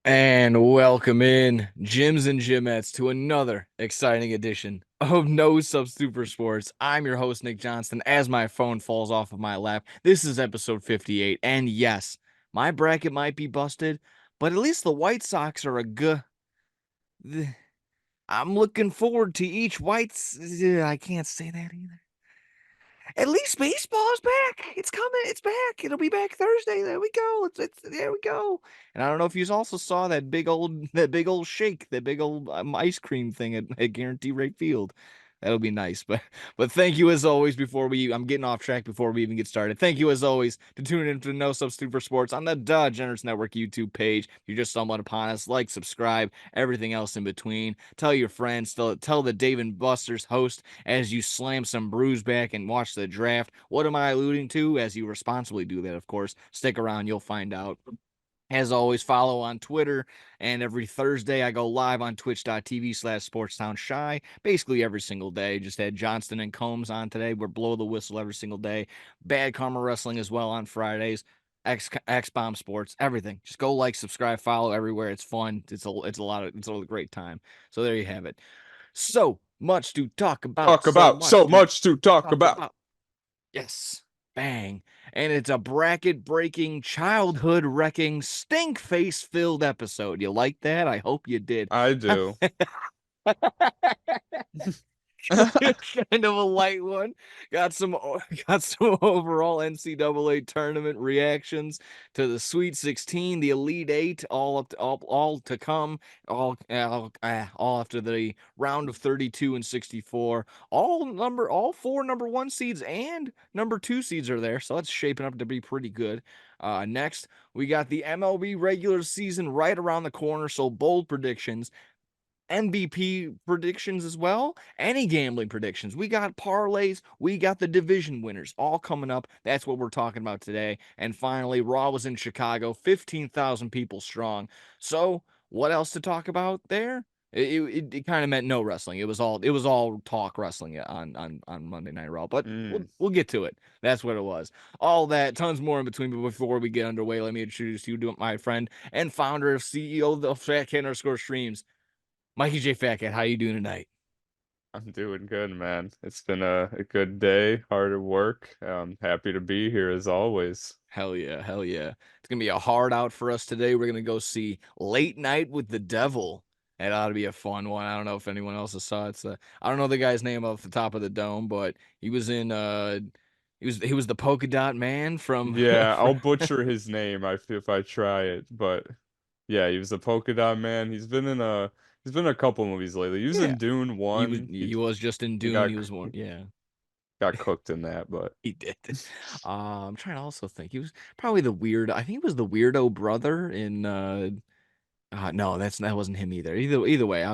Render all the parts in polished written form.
And welcome in, Gyms and Gymettes, to another exciting edition of No Substitute for Sports. I'm your host, Nick Johnston. As my phone falls off of my lap, this is episode 58. And yes, my bracket might be busted, but at least the White Sox are a good. I'm looking forward to each Whites. I can't say that either. At least baseball is back. It's coming. It's back. It'll be back Thursday. There we go. It's there we go. And I don't know if you also saw that big old shake, that big old ice cream thing at Guarantee Rate Field. That'll be nice. But thank you as always. I'm getting off track before we even get started. Thank you as always to tune in to No Substitute for Sports on the Generous Network YouTube page. If you just stumbled upon us, like, subscribe, everything else in between. Tell your friends. Tell the Dave and Buster's host as you slam some brews back and watch the draft. What am I alluding to? As you responsibly do that, of course. Stick around, you'll find out. As always, follow on Twitter, and every Thursday I go live on twitch.tv/SportsTownShy, basically every single day. Just had Johnston and Combs on today. We're blow the whistle every single day. Bad Karma Wrestling as well on Fridays. X Bomb Sports, everything. Just go like, subscribe, follow everywhere. It's fun. It's a great time. So there you have it. So much to talk about. Talk So about much so to much to talk talk about. about. Yes. Bang. And it's a bracket breaking, childhood wrecking, stink face filled episode. You like that? I hope you did. I do. Kind of a light one. Got some got some overall NCAA tournament reactions to the Sweet 16, the Elite Eight, all to come, all after the round of 32 and 64. All four number one seeds and number two seeds are there, so that's shaping up to be pretty good. Next, we got the MLB regular season right around the corner, so bold predictions. MVP predictions as well. Any gambling predictions. We got parlays. We got the division winners all coming up. That's what we're talking about today. And finally, Raw was in Chicago, 15,000 people strong. So, what else to talk about there? It kind of meant no wrestling. It was all talk wrestling on Monday Night Raw, but we'll Mm. we'll get to it. That's what it was. All that, tons more in between. But before we get underway, let me introduce you to my friend and founder of CEO of the Fat Cat underscore Streams, Mikey J. Fatcat. How you doing tonight? I'm doing good, man. It's been a good day, hard at work. I'm happy to be here as always. Hell yeah, hell yeah. It's gonna be a hard out for us today. We're gonna go see Late Night with the Devil. That ought to be a fun one. I don't know if anyone else has saw it. I don't know the guy's name off the top of the dome, but he was the polka dot man from Yeah, I'll butcher his name if I try it, but yeah, he was a polka dot man. He's been in a couple movies lately. He was yeah. in Dune He was 1. he was just in He Dune. got He was one, yeah. got cooked in that, but He did. I'm trying to also think. He was probably the weird. I think he was the weirdo brother in no, that wasn't him either. Either way,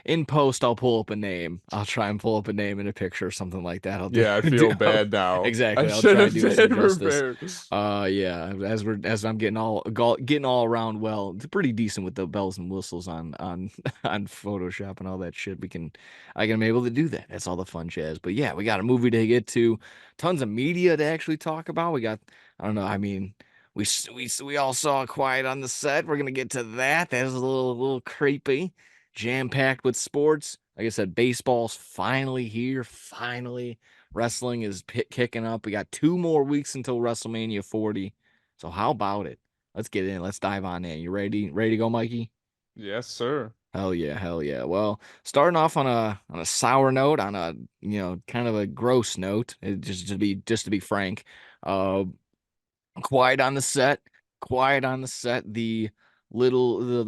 in post I'll pull up a name. I'll try and pull up a name in a picture or something like that. I'll do, yeah, I feel bad now. I exactly. I'll should try and have do it some been justice. prepared. Yeah. As I'm getting all around well, it's pretty decent with the bells and whistles on on Photoshop and all that shit. I'm able to do that. That's all the fun jazz. But yeah, we got a movie to get to, tons of media to actually talk about. We got, I don't know. I mean. We all saw Quiet on the Set. We're gonna get to that. That is a little creepy, jam packed with sports. Like I said, baseball's finally here. Finally, wrestling is kicking up. We got 2 more weeks until WrestleMania 40. So how about it? Let's get in. Let's dive on in. You ready? Ready to go, Mikey? Yes, sir. Hell yeah, hell yeah. Well, starting off on a sour note, on a kind of a gross note, just to be frank. Uh, Quiet on the Set. Quiet on the Set. The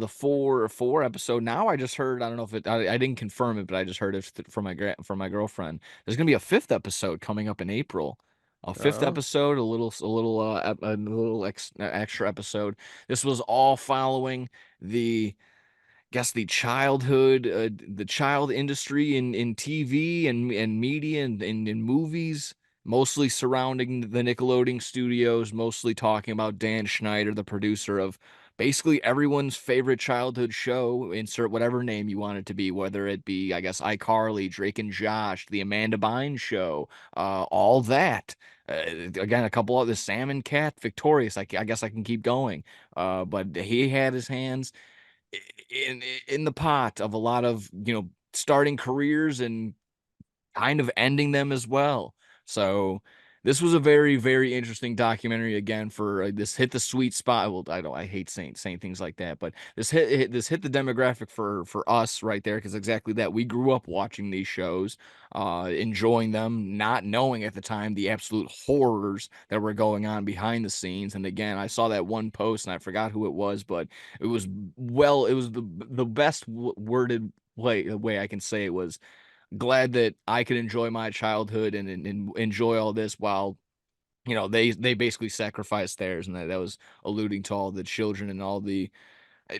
four episode. Now I just heard. I don't know if I didn't confirm it, but I just heard it from my girlfriend. There's gonna be a fifth episode coming up in April. A fifth Oh, episode, a little extra episode. This was all following the guess the child industry in TV and media and in movies, mostly surrounding the Nickelodeon studios, mostly talking about Dan Schneider, the producer of basically everyone's favorite childhood show. Insert whatever name you want it to be, whether it be, I guess, iCarly, Drake and Josh, the Amanda Bynes Show, all that. Again, a couple of the salmon cat victorious. I guess I can keep going. But he had his hands in the pot of a lot of, starting careers and kind of ending them as well. So this was a very, very interesting documentary again for this hit the sweet spot. Well, I hate saying things like that, but this hit the demographic for us right there because exactly that we grew up watching these shows, enjoying them, not knowing at the time the absolute horrors that were going on behind the scenes. And again, I saw that one post and I forgot who it was, but it was the best worded way I can say it was glad that I could enjoy my childhood and enjoy all this while they basically sacrificed theirs, and that was alluding to all the children and all the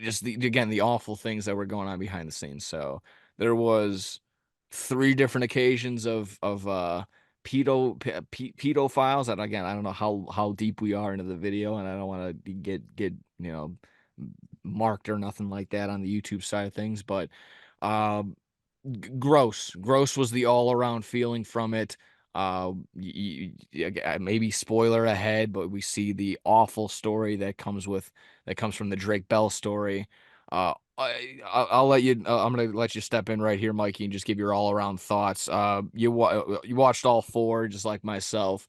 just again the awful things that were going on behind the scenes. So there was three different occasions of pedophiles that again I don't know how deep we are into the video, and I don't want to get marked or nothing like that on the YouTube side of things, but um gross was the all around feeling from it. Maybe spoiler ahead, but we see the awful story that comes from the Drake Bell story. I'll let you. I'm gonna let you step in right here, Mikey, and just give your all around thoughts. You watched all four, just like myself.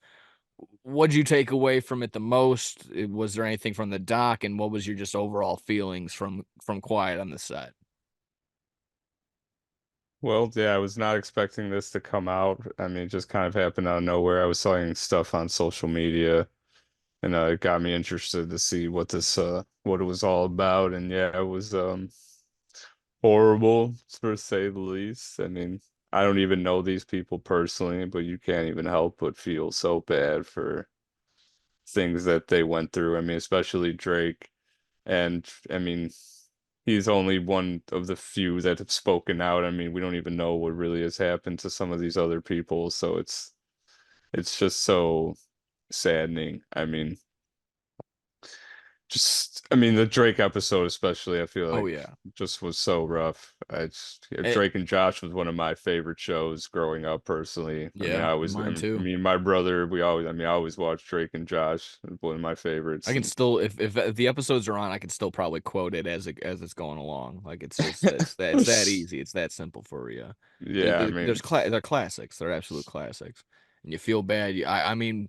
What'd you take away from it the most? Was there anything from the doc, and what was your just overall feelings from Quiet on the set? Well, yeah, I was not expecting this to come out. I mean, it just kind of happened out of nowhere. I was seeing stuff on social media, and it got me interested to see what it was all about. And yeah, it was horrible to say the least. I mean, I don't even know these people personally, but you can't even help but feel so bad for things that they went through. I mean, especially Drake. And I mean, he's only one of the few that have spoken out. I mean, we don't even know what really has happened to some of these other people, so it's just so saddening. I mean, I mean the Drake episode especially, I feel Oh like yeah. just was so rough. Drake and Josh was one of my favorite shows growing up personally. I mean, Yeah, mine I too. mean, my brother, I always watched Drake and Josh, one of my I favorites. can And still, if the episodes are on, I can still probably quote it as it's going along. Like it's that easy. It's that simple for you. yeah, I mean, They're classics. They're absolute classics, and you feel bad. I mean,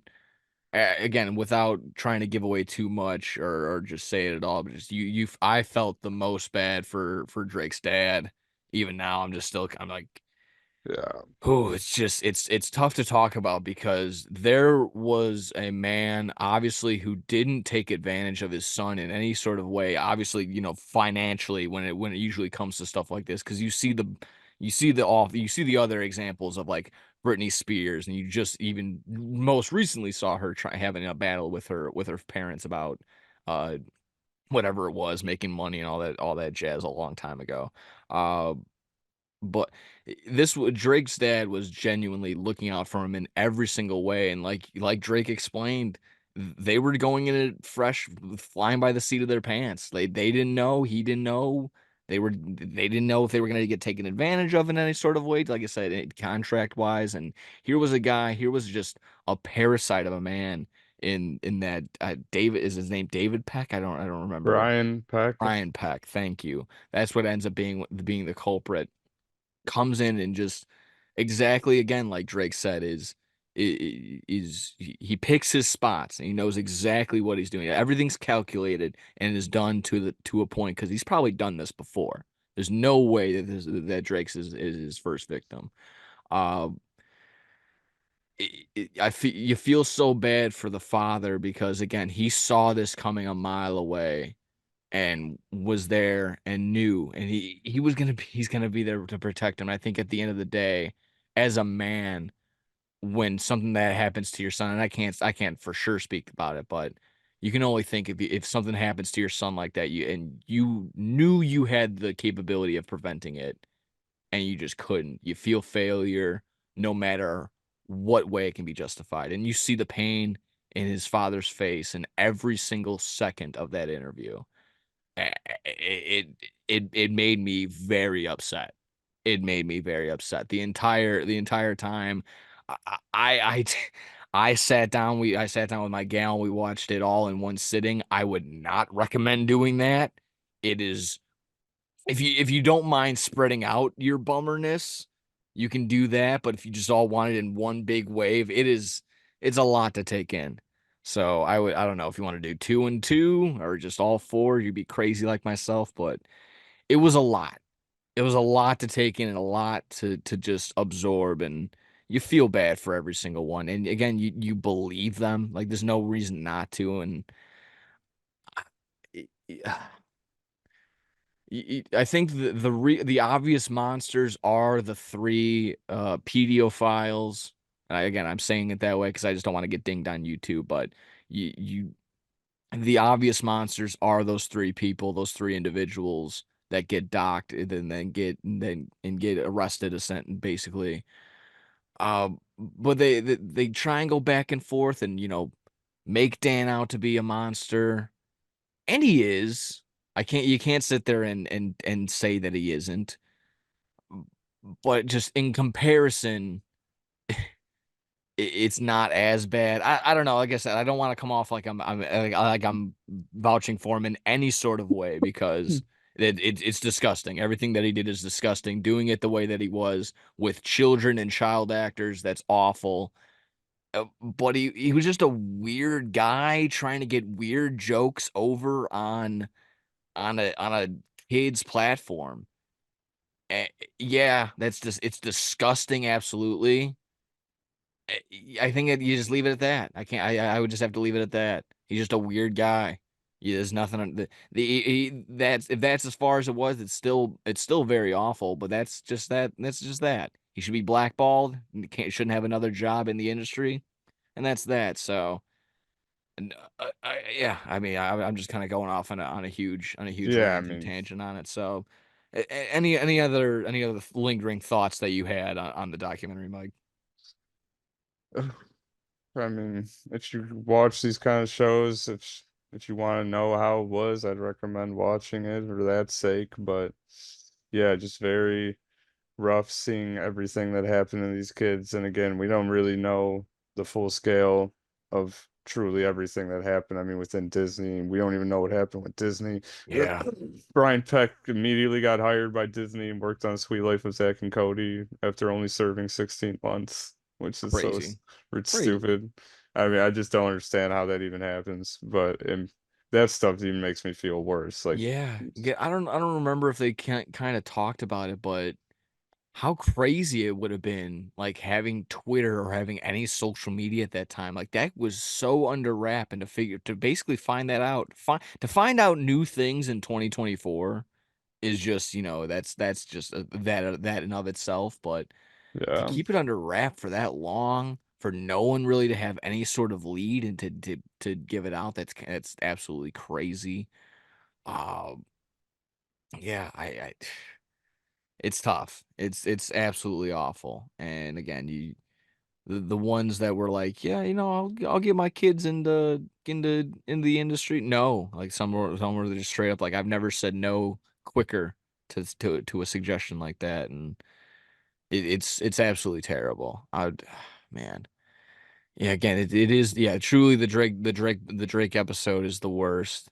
again, without trying to give away too much or just say it at all, but just I felt the most bad for Drake's dad. Even now, I'm like, yeah, oh, it's tough to talk about because there was a man obviously who didn't take advantage of his son in any sort of way. Obviously, financially when it usually comes to stuff like this, because you see the other examples of like Britney Spears, and you just even most recently saw her having a battle with her parents about uh whatever it was, making money and all that jazz a long time ago. Uh but Drake's dad was genuinely looking out for him in every single way, and like Drake explained, they were going in it fresh, flying by the seat of their pants. They didn't know, he didn't know. They didn't know if they were going to get taken advantage of in any sort of way, like I said, contract wise. And here was just a parasite of a man in that David is his name David Peck. I don't remember. Brian Peck. Brian Peck. Thank you. That's what ends up being the culprit, comes in and just exactly again like Drake said is he picks his spots and he knows exactly what he's doing. Everything's calculated and is done to a point because he's probably done this before. There's no way that Drake's is his first victim. Uh, you feel so bad for the father because again he saw this coming a mile away and was there and knew, and he's gonna be there to protect him. I think at the end of the day, as a man, when something that happens to your son, and I can't for sure speak about it, but you can only think if something happens to your son like that, you knew you had the capability of preventing it and you just couldn't. You feel failure no matter what way it can be justified. And you see the pain in his father's face in every single second of that interview. It it made me very upset. It made me very upset the entire time. I I sat down with my gal, we watched it all in one sitting. I would not recommend doing that. It is if you don't mind spreading out your bummerness, you can do that. But if you just all want it in one big wave, it's a lot to take in. So I don't know if you want to do two and two or just all four. You'd be crazy like myself, but it was a lot. It was a lot to take in and a lot to just absorb, and you feel bad for every single one. And again, you believe them. Like there's no reason not to. And I think the obvious monsters are the three pedophiles. Again, I'm saying it that way because I just don't want to get dinged on YouTube. But you the obvious monsters are those three people, those three individuals that get docked and then get arrested, basically. But they try and go back and forth and make Dan out to be a monster. And he is. You can't sit there and say that he isn't. But just in comparison, it's not as bad. I don't know. Like I said, I don't want to come off like I'm vouching for him in any sort of way because it's disgusting. Everything that he did is disgusting. Doing it the way that he was with children and child actors, that's awful. But he was just a weird guy trying to get weird jokes over on a kid's platform. Yeah, that's just it's disgusting. Absolutely. I think you just leave it at that. I can't. I would just have to leave it at that. He's just a weird guy. There's nothing. That's if that's as far as it was. It's still very awful. But that's just that. That's just that. He should be blackballed. And shouldn't have another job in the industry. And that's that. So, and, yeah. I mean, I'm just kind of going off on a huge Yeah, I rant and mean, tangent on it. So, any other lingering thoughts that you had on the documentary, Mike? I mean, if you watch these kind of shows, if you want to know how it was, I'd recommend watching it for that sake. But yeah, just very rough seeing everything that happened to these kids. And again, we don't really know the full scale of truly everything that happened. I mean, within Disney, we don't even know what happened with Disney. Yeah, Brian Peck immediately got hired by Disney and worked on Sweet Life of Zack and Cody after only serving 16 months, which is so crazy. Crazy. stupid. I mean, I just don't understand how that even happens. But that stuff even makes me feel worse. Like, Yeah. I don't remember if they kind of talked about it, but how crazy it would have been like having Twitter or having any social media at that time. Like that was so under wrap and to basically find that out, to find out new things in 2024 is just, that's just that in of itself, but to yeah. keep it under wrap for that long, for no one really to have any sort of lead and to give it out, that's absolutely crazy. Um yeah, it's tough. It's absolutely awful. And again, the ones that were like, yeah, I'll get my kids in the industry. No, like some were just straight up like, I've never said no quicker to a suggestion like that, and it's absolutely terrible. Man, yeah. Again, it is, yeah. Truly, the Drake episode is the worst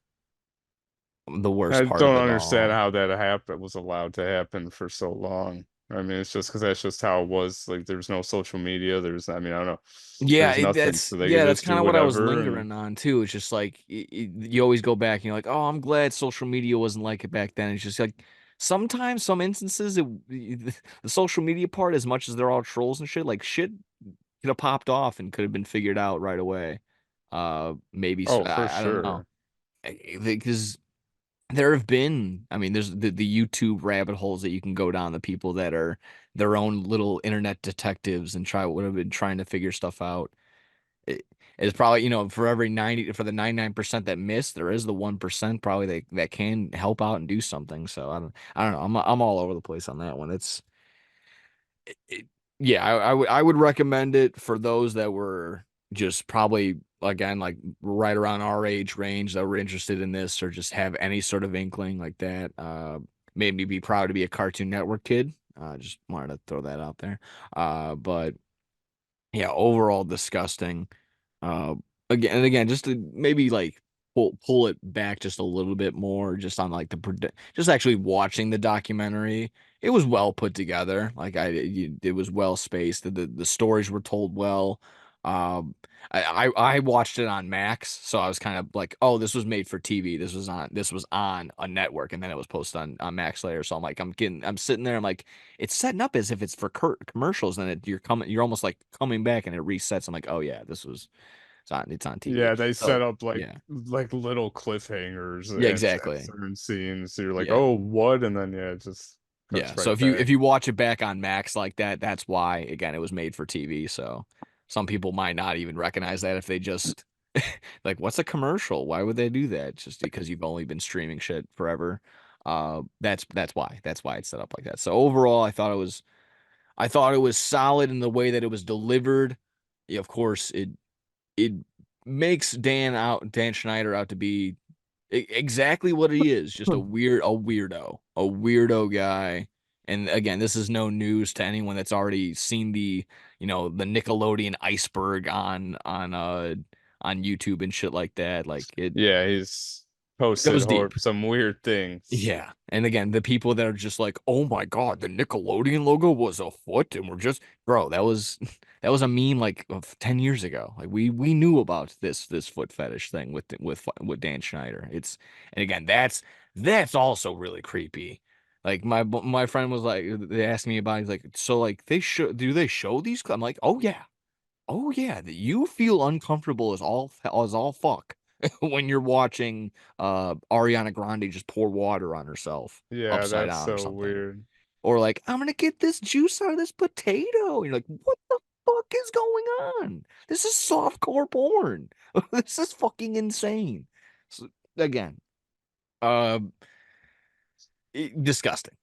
I part of don't it understand all. how that happened was allowed to happen for so long. I mean, it's just because that's just how it was. Like, there's no social media. I mean, I don't know. Yeah, There's nothing, so they could that's just kind do of what I was whatever. And lingering on too. It's just like you always go back and you're like, oh, I'm glad social media wasn't like it back then. It's just like sometimes, some instances, the social media part, as much as they're all trolls and shit, like shit could have popped off and could have been figured out right away. Maybe oh, for I don't know, sure. because there have been, I mean, there's the YouTube rabbit holes that you can go down, the people that are their own little internet detectives and would have been trying to figure stuff out. It's probably, for the 99% that miss, there is the 1% probably that can help out and do something. So I don't know. I'm all over the place on that one. It, yeah, I would recommend it for those that were just probably, again, like right around our age range, that were interested in this or just have any sort of inkling like that. Made me be proud to be a Cartoon Network kid. Just wanted to throw that out there. But Yeah, overall disgusting. Uh, again and again, just to maybe like pull it back just a little bit more, just on like just actually watching the documentary. It was well put together. Like it was well spaced. The stories were told well. Um, I watched it on Max, so I was kind of like, oh, this was made for TV. This was on a network, and then it was posted on Max later. So I'm sitting there, I'm like, it's setting up as if it's for commercials, and you're almost like coming back, and it resets. I'm like, oh yeah, it's on TV. Yeah, they So set up yeah, like little cliffhangers yeah, at exactly. certain scenes. You're like, Yeah, oh, what? And then yeah, it just cuts yeah. So right if back. you watch it back on Max like that, that's why. Again, it was made for TV. So some people might not even recognize that if they just like, what's a commercial? Why would they do that? Just because you've only been streaming shit forever. That's why. That's why it's set up like that. So overall, I thought it was solid in the way that it was delivered. Yeah, of course, it makes Dan Schneider out to be exactly what he is, just a weirdo guy. And again, this is no news to anyone that's already seen the Nickelodeon iceberg on YouTube and shit like that. Like Yeah, he's it posted goes deep. some weird things. Yeah. And again, the people that are just like, "Oh my God, the Nickelodeon logo was a foot," and we're just, bro, that was that was a meme like of 10 years ago. Like we knew about this foot fetish thing with Dan Schneider. And again, that's also really creepy. Like my friend was like, they asked me about it, he's like, so like they show these? I'm like, "Oh yeah. Oh yeah, that you feel uncomfortable as all fuck when you're watching Ariana Grande just pour water on herself Yeah, upside that's down or so something. weird. Or like, I'm gonna get this juice out of this potato. And you're like, what the fuck is going on? This is softcore porn. This is fucking insane. So, again, uh disgusting.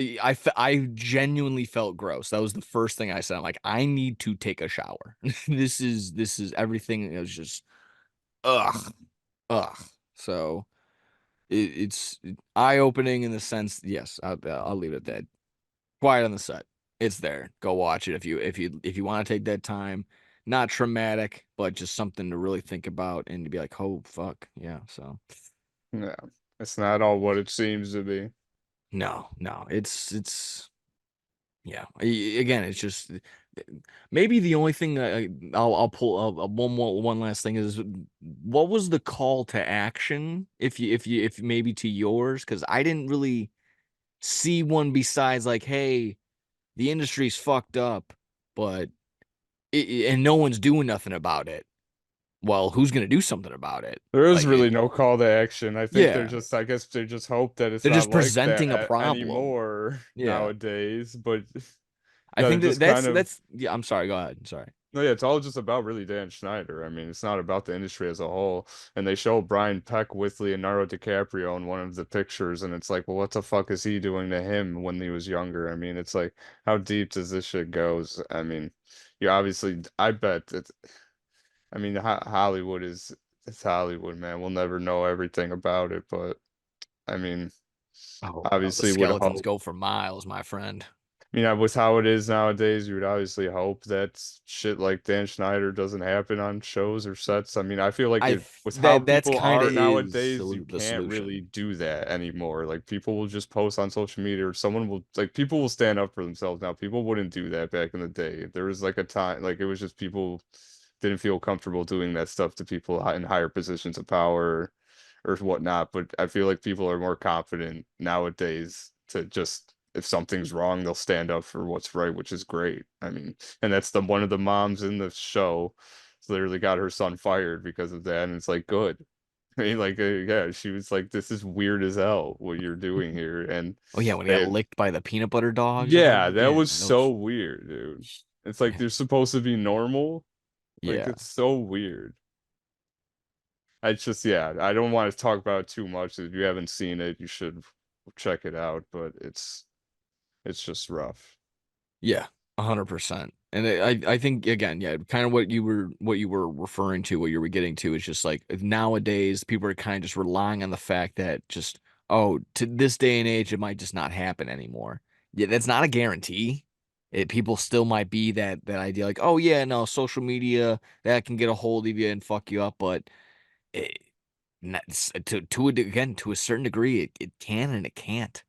I genuinely felt gross. That was the first thing I said. I'm like, I need to take a shower. This is everything. It was just ugh, ugh. So it's eye opening in the sense. Yes, I'll leave it at that. Quiet on the Set. It's there. Go watch it if you want to take that time. Not traumatic, but just something to really think about and to be like, oh fuck, yeah. So Yeah, it's not all what it seems to be. no, no, it's yeah. Again, it's just maybe the only thing I'll pull one last thing is, what was the call to action if maybe to yours, because I didn't really see one besides like, hey, the industry's fucked up, but and no one's doing nothing about it. Well, who's gonna do something about it? There is Like really no call to action. I think yeah, I guess they just hope that it's they're not just like that presenting a problem. anymore Yeah, nowadays. But I yeah, they're think that just that's kind of that's yeah. I'm sorry. Go ahead. I'm sorry. no, yeah, it's all just about really Dan Schneider. I mean, it's not about the industry as a whole. And they show Brian Peck with Leonardo DiCaprio in one of the pictures, and it's like, well, what the fuck is he doing to him when he was younger? I mean, it's like, how deep does this shit goes? I mean, you obviously, I bet it's, I mean, Hollywood is, it's Hollywood, man. We'll never know everything about it, but I mean, Oh no, the obviously would skeletons hope. go for miles, my friend. With how it is nowadays, you would obviously hope that shit like Dan Schneider doesn't happen on shows or sets. I mean, I feel like with how That's people kind of are is nowadays, you the can't really solution. do that anymore. Like people will just post on social media or someone will like people will stand up for themselves now. People wouldn't do that back in the day. There was like a time like it was just people didn't feel comfortable doing that stuff to people in higher positions of power or whatnot. But I feel like people are more confident nowadays to just if something's wrong, they'll stand up for what's right, which is great. I mean, and that's the one of the moms in the show literally got her son fired because of that, and it's like good. I mean, like, yeah, she was like, "This is weird as hell what you're doing here," and Oh yeah, when he got they, licked by the peanut butter dogs or yeah, whatever. that Yeah, was that so was weird, dude. It's like yeah, they're supposed to be normal, like yeah, it's so weird. I just, yeah, I don't want to talk about it too much. If you haven't seen it, you should check it out, but it's just rough. yeah, 100%. And I think again, yeah, kind of what you were referring to, what you were getting to is just like nowadays people are kind of just relying on the fact that just, oh, to this day and age it might just not happen anymore. Yeah, that's not a guarantee. People still might be that idea like, oh yeah, no, social media that can get a hold of you and fuck you up, but it, again to a certain degree, it can and it can't.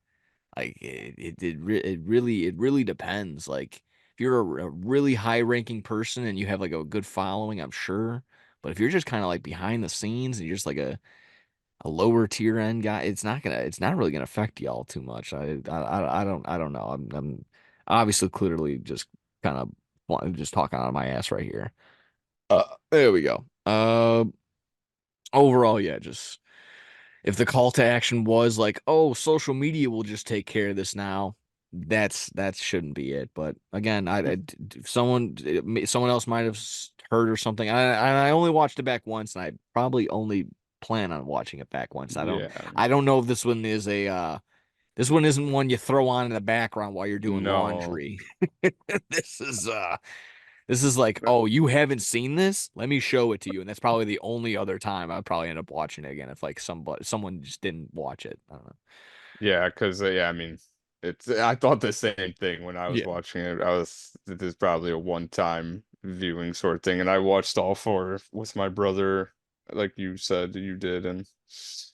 Like it really depends. Like if you're a really high ranking person and you have like a good following, I'm sure. But if you're just kind of like behind the scenes and you're just like a lower tier end guy, it's not really gonna affect y'all too much. I don't know. I'm obviously clearly just kind of just talking out of my ass right here. There we go. Overall, yeah, just if the call to action was like, oh, social media will just take care of this now, that shouldn't be it. But again, if someone else might have heard or something. I only watched it back once, and I probably only plan on watching it back once. Yeah. I don't know if this one is this one isn't one you throw on in the background while you're doing No. laundry. This is this is like, oh, you haven't seen this? Let me show it to you. And that's probably the only other time I'd probably end up watching it again if like someone just didn't watch it. I don't know. Yeah, because yeah, I mean, it's I thought the same thing when I was Yeah. watching it. I was This is probably a one-time viewing sort of thing, and I watched all four with my brother, like you said you did, and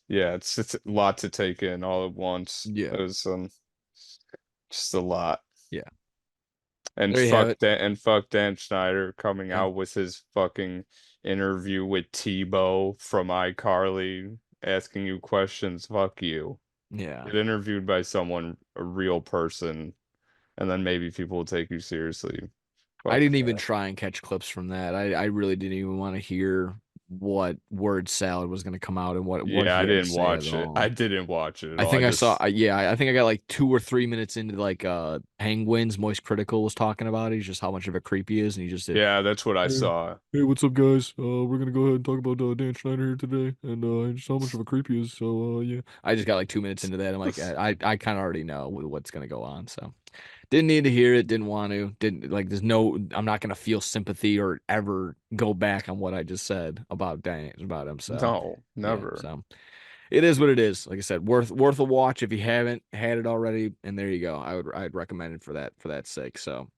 yeah, it's a lot to take in all at once. Yeah. It was just a lot. Yeah. And There you have it. fuck Dan Schneider coming Yeah. out with his fucking interview with Tebow from iCarly asking you questions. Fuck you. Yeah. Get interviewed by someone, a real person, and then maybe people will take you seriously. I Fuck didn't even that. try and catch clips from that. I really didn't even want to hear what word salad was going to come out and what Yeah, he I had to didn't say at watch it. I all. didn't watch it at I all. I think I saw, just yeah, I think I got like 2 or 3 minutes into like Penguins. Moist Critical was talking about it. He's just how much of a creep he is, and he just did. yeah, that's what I Hey, saw. hey, what's up, guys? We're gonna go ahead and talk about Dan Schneider here today, and just how much of a creep he is. So, yeah, I just got like 2 minutes into that. I'm like, I kind of already know what's gonna go on. So, didn't need to hear it. Didn't want to. Didn't like. There's no. I'm not gonna feel sympathy or ever go back on what I just said about Dan about him. So, No, yeah. never. So it is what it is. Like I said, worth a watch if you haven't had it already. And there you go. I'd recommend it for that sake. So.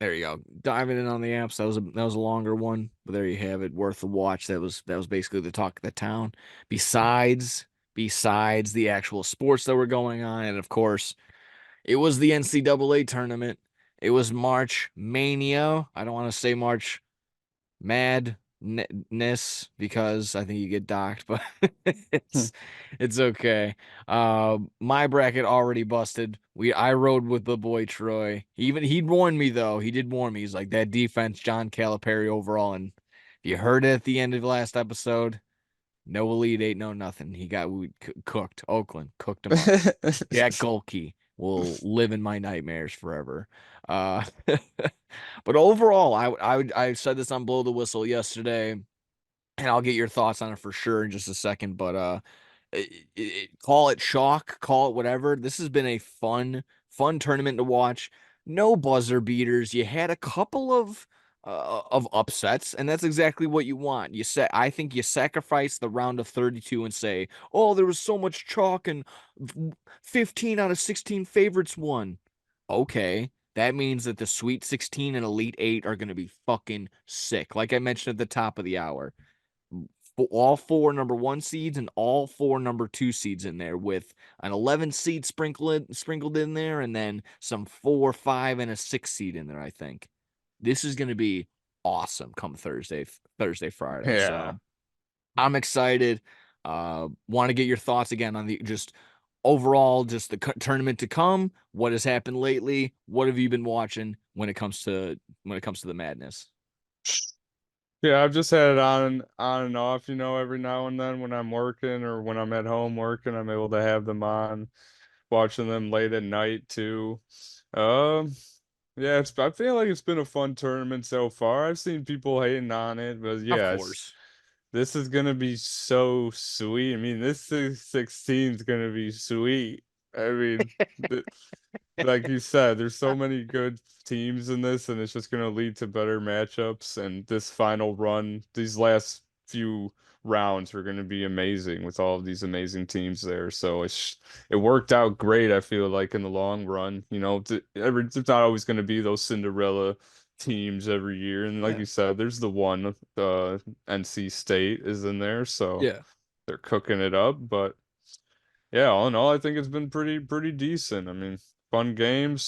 There you go. Diving in on the apps. That was a longer one, but there you have it. Worth the watch. That was basically the talk of the town. Besides the actual sports that were going on, and of course, it was the NCAA tournament. It was March Mania. I don't want to say March madness because I think you get docked, but Hmm. it's it's okay. My bracket already busted. I rode with the boy Troy. He'd warned me though. He did warn me. He's like that defense, John Calipari overall, and you heard it at the end of the last episode. No Elite Eight, no nothing. We cooked. Oakland cooked him up. Jack Golke will live in my nightmares forever. Uh, but overall, I said this on Blow the Whistle yesterday, and I'll get your thoughts on it for sure in just a second. But call it chalk, call it whatever. This has been a fun tournament to watch. No buzzer beaters. You had a couple of upsets, and that's exactly what you want. I think you sacrifice the round of 32 and say, "Oh, there was so much chalk and 15 out of 16 favorites won." Okay, that means that the Sweet 16 and Elite 8 are going to be fucking sick. Like I mentioned at the top of the hour, all four number one seeds and all four number two seeds in there with an 11 seed sprinkled in there and then some 4, 5, and a 6 seed in there, I think. This is going to be awesome come Friday. Yeah. So I'm excited. Want to get your thoughts again on the just overall, just the tournament to come. What has happened lately? What have you been watching when it comes to the madness? Yeah, I've just had it on and off, every now and then when I'm working or when I'm at home working, I'm able to have them on, watching them late at night too. Um, yeah, I feel like it's been a fun tournament so far. I've seen people hating on it, but Of yeah, course. this is gonna be so sweet. I mean, this 16 is gonna be sweet. I mean, th like you said, there's so many good teams in this, and it's just going to lead to better matchups. And this final run, these last few rounds were going to be amazing with all of these amazing teams there. So it worked out great, I feel like, in the long run. There's not always going to be those Cinderella teams every year. And like Yeah. you said, there's the one, NC State is in there, so Yeah. they're cooking it up. But yeah, all in all, I think it's been pretty decent. I mean, fun games,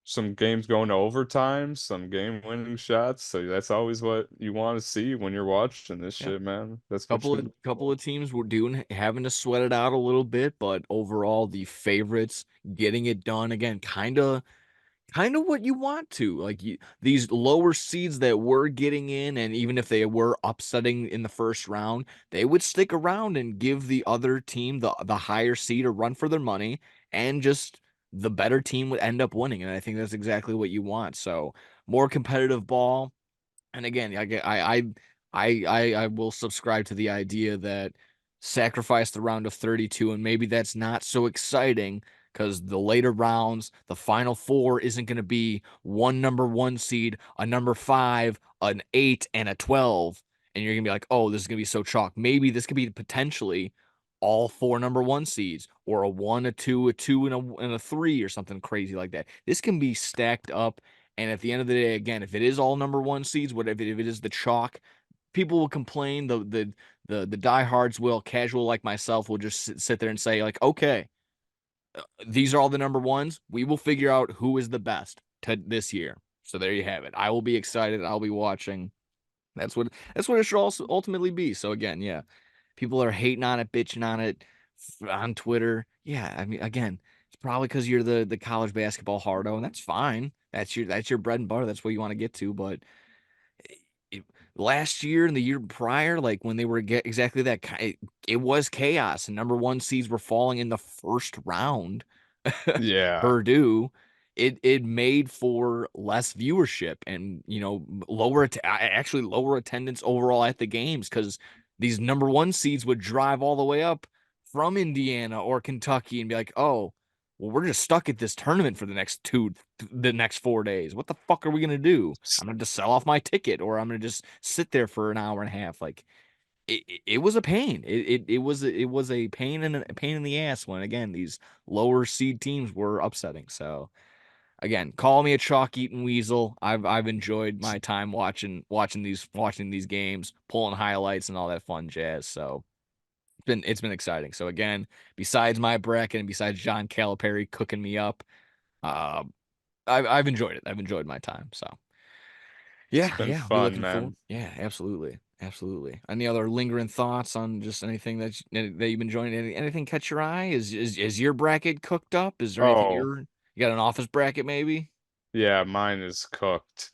some games going to overtime, some game-winning shots. So that's always what you want to see when you're watching this Yeah. shit, man. That's what Couple you of couple of teams were doing having to sweat it out a little bit, but overall the favorites getting it done again, kind of what you want to. Like these lower seeds that were getting in, and even if they were upsetting in the first round, they would stick around and give the other team, the higher seed, a run for their money, and just the better team would end up winning. And I think that's exactly what you want. So more competitive ball. And again, I will subscribe to the idea that sacrifice the round of 32, and maybe that's not so exciting because the later rounds, the final four isn't going to be one number one seed, a number five, an eight, and a 12. And you're going to be like, oh, this is going to be so chalk. Maybe this could be potentially all four number one seeds, or a one, a two, and a three, or something crazy like that. This can be stacked up, and at the end of the day, again, if it is all number one seeds, whatever, if it is the chalk, people will complain. The diehards will, casual like myself, will just sit there and say, like, okay, these are all the number ones. We will figure out who is the best to this year. So there you have it. I will be excited. I'll be watching. That's what it should also ultimately be. So again, yeah, people are hating on it, bitching on it on Twitter. Yeah, I mean, again, it's probably because you're the college basketball hardo, and that's fine. That's your bread and butter. That's what you want to get to. But it, last year and the year prior, like when they were exactly that, it was chaos, and number one seeds were falling in the first round. yeah. Purdue, it made for less viewership and actually lower attendance overall at the games because these number one seeds would drive all the way up from Indiana or Kentucky and be like, oh, well, we're just stuck at this tournament for the next 4 days. What the fuck are we gonna do? I'm gonna just sell off my ticket, or I'm gonna just sit there for an hour and a half. Like it was a pain. It was a pain and a pain in the ass when again these lower seed teams were upsetting. So again, call me a chalk eating weasel. I've enjoyed my time watching these games, pulling highlights and all that fun jazz. So it's been exciting. So again, besides my bracket and besides John Calipari cooking me up, uh, I've enjoyed it. I've enjoyed my time. So It's yeah, been yeah, I'll be fun, looking forward. man. Yeah, absolutely, absolutely. Any other lingering thoughts on just anything that you've been enjoying? Anything catch your eye? Is your bracket cooked up? Is there anything Oh, you got an office bracket maybe? yeah, mine is cooked.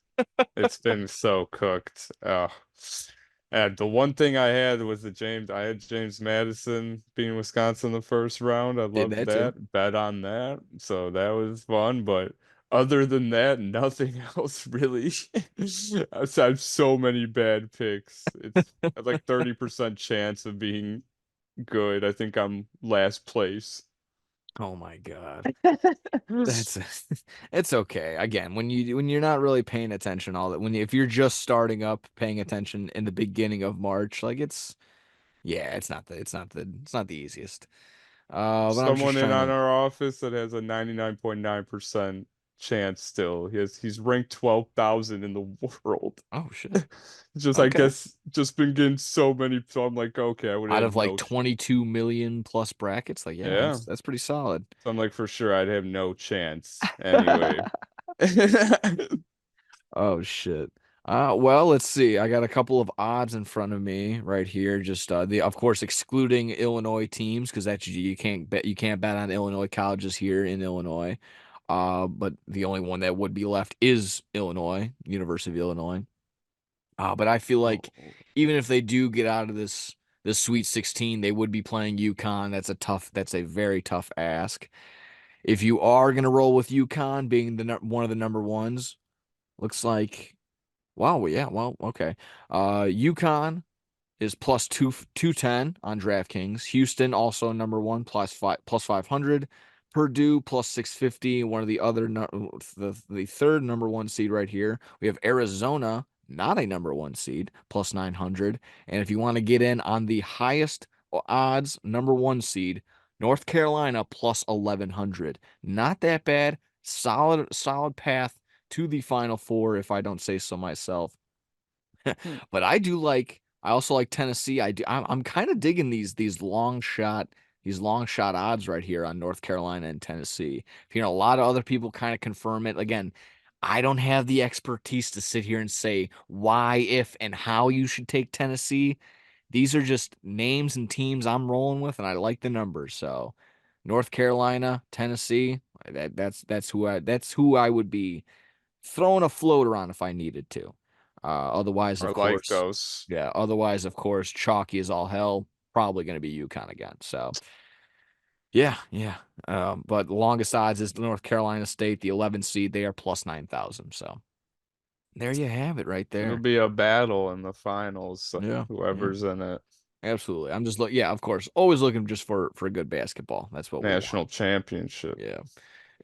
It's been so cooked. And the one thing I had was I had James Madison being Wisconsin the first round. I Did loved that too? that. Bet on that. So that was fun. But other than that, nothing else really. I've had so many bad picks. It's like 30% chance of being good. I think I'm last place. Oh my God. That's it's okay. Again, when you're not really paying attention all that if you're just starting up paying attention in the beginning of March, like yeah, it's not the easiest. But I'm just Someone in trying on to. our office that has a 99.9% chance still. He's ranked 12,000 in the world. Oh shit. Just I Okay. guess just been getting so many, so I'm like, okay, I would Out have of like no 22 million plus brackets, like yeah, yeah. that's pretty solid. So I'm like for sure I'd have no chance anyway. Oh shit. Well, let's see. I got a couple of odds in front of me right here. Just the of course excluding Illinois teams because that's you can't bet on Illinois colleges here in Illinois. But the only one that would be left is Illinois, University of Illinois. But I feel like Oh, even if they do get out of this Sweet 16, they would be playing UConn. That's a very tough ask. If you are gonna roll with UConn being one of the number ones, looks like wow, yeah, well, okay. UConn is plus 210 on DraftKings. Houston also number one plus 500. Purdue plus 650. One of the other the third number one seed right here. We have Arizona not a number one seed, plus 900. And if you want to get in on the highest odds number one seed, North Carolina plus 1100. Not that bad. Solid path to the Final Four, if I don't say so myself. Hmm. But I also like Tennessee. I'm kind of digging these long shot odds right here on North Carolina and Tennessee. You know, a lot of other people kind of confirm it. Again, I don't have the expertise to sit here and say why, if, and how you should take Tennessee. These are just names and teams I'm rolling with, and I like the numbers. So North Carolina, Tennessee, that's who I would be throwing a floater on if I needed to. Otherwise, I of like course, those. yeah. Otherwise, of course, chalky as all hell. Probably going to be UConn again. So yeah, yeah. But the longest odds is North Carolina State, the 11th seed. They are plus 9,000. So there you have it, right It'll there. be a battle in the finals, so Yeah, yeah. whoever's in it. Absolutely. I'm just yeah, of course, always looking just for good basketball. That's what we want. National championship. Yeah.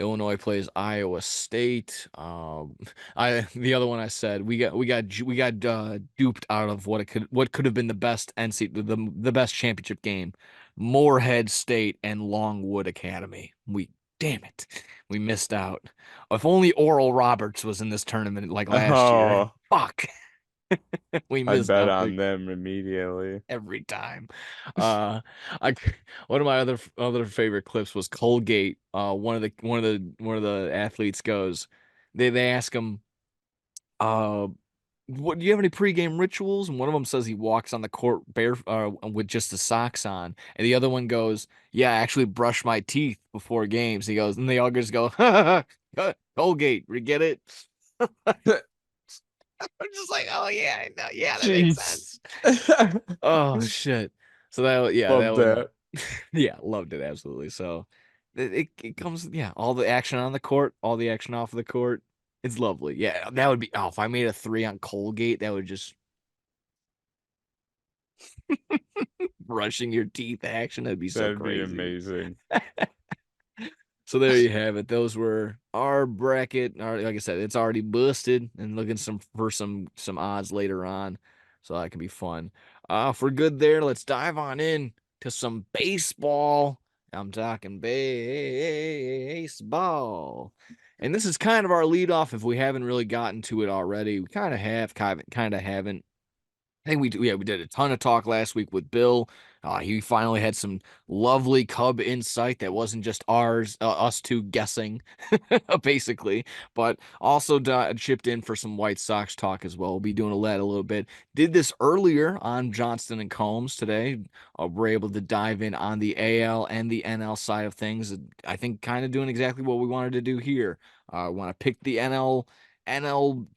Illinois plays Iowa State. I the other one I said we got duped out of what could have been the best NC the best championship game. Morehead State and Longwood Academy. We damn it, we missed out. If only Oral Roberts was in this tournament like last year. Oh, Fuck, we I missed bet out on them immediately. every time. Uh, I one of my other favorite clips was Colgate. One of the athletes goes, they ask him, uh, what do you have any pregame rituals? And one of them says he walks on the court bare with just the socks on, and the other one goes, yeah, I actually brush my teeth before games. He goes, and they all just go, Colgate, we get it. I'm just like, oh yeah, no, yeah, that makes Jeez. sense. Oh shit. So that yeah, that Love one that. yeah, loved it absolutely. So it comes yeah, all the action on the court, all the action off of the court. It's lovely. Yeah, that would be oh, if I made a three on Colgate, that would just brushing your teeth action. That'd be so That'd be crazy. amazing. So there you have it. Those were our bracket. Like I said, it's already busted and looking for some odds later on. So that can be fun. For good there, let's dive on in to some baseball. I'm talking baseball. And this is kind of our lead off if we haven't really gotten to it already. We kind of haven't. I think we did a ton of talk last week with Bill. He finally had some lovely Cub insight that wasn't just us two guessing, basically, but also chipped in for some White Sox talk as well. We'll be doing that a little bit. Did this earlier on Johnston and Combs today. We're able to dive in on the AL and the NL side of things. I think kind of doing exactly what we wanted to do here. I want to pick the NL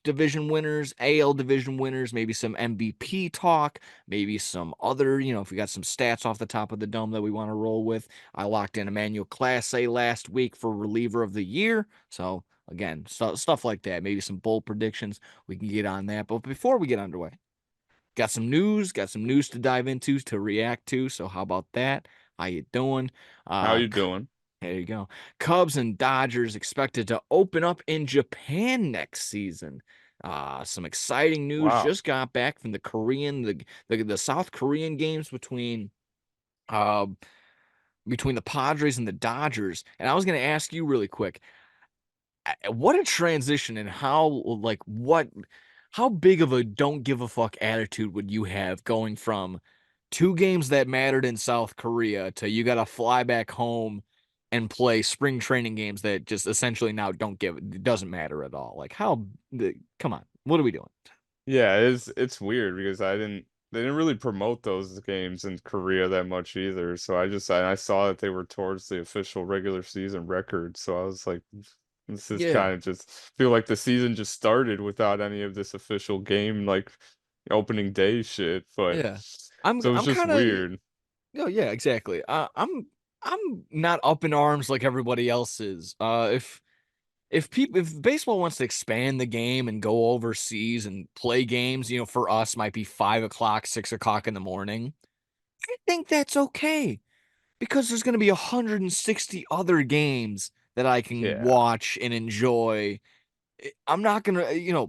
division winners, AL division winners, maybe some MVP talk, maybe some other, if we got some stats off the top of the dome that we want to roll with. I locked in Emmanuel Clase last week for reliever of the year. So again, stuff like that, maybe some bold predictions. We can get on that. But before we get underway, got some news to dive into, to react to. So how about that? How you doing? How Uh, you doing? there you go. Cubs and Dodgers expected to open up in Japan next season. Some exciting news Wow. just got back from the South Korean games uh between the Padres and the Dodgers. And I was going to ask you really quick, what a transition and how big of a don't give a fuck attitude would you have going from two games that mattered in South Korea to you got to fly back home and play spring training games that just essentially now it doesn't matter at all. Like come on, what are we doing? Yeah, it's weird because they didn't really promote those games in Korea that much either. So I saw that they were towards the official regular season record. So I was like, this is Yeah, kind of just feel like the season just started without any of this official game like opening day shit. But yeah. I'm so it's I'm just kind of weird. no, yeah, exactly. I'm not up in arms like everybody else is. If baseball wants to expand the game and go overseas and play games, for us might be 5 o'clock, 6 o'clock in the morning, I think that's okay because there's going to be 160 other games that I can Yeah. watch and enjoy. I'm not gonna,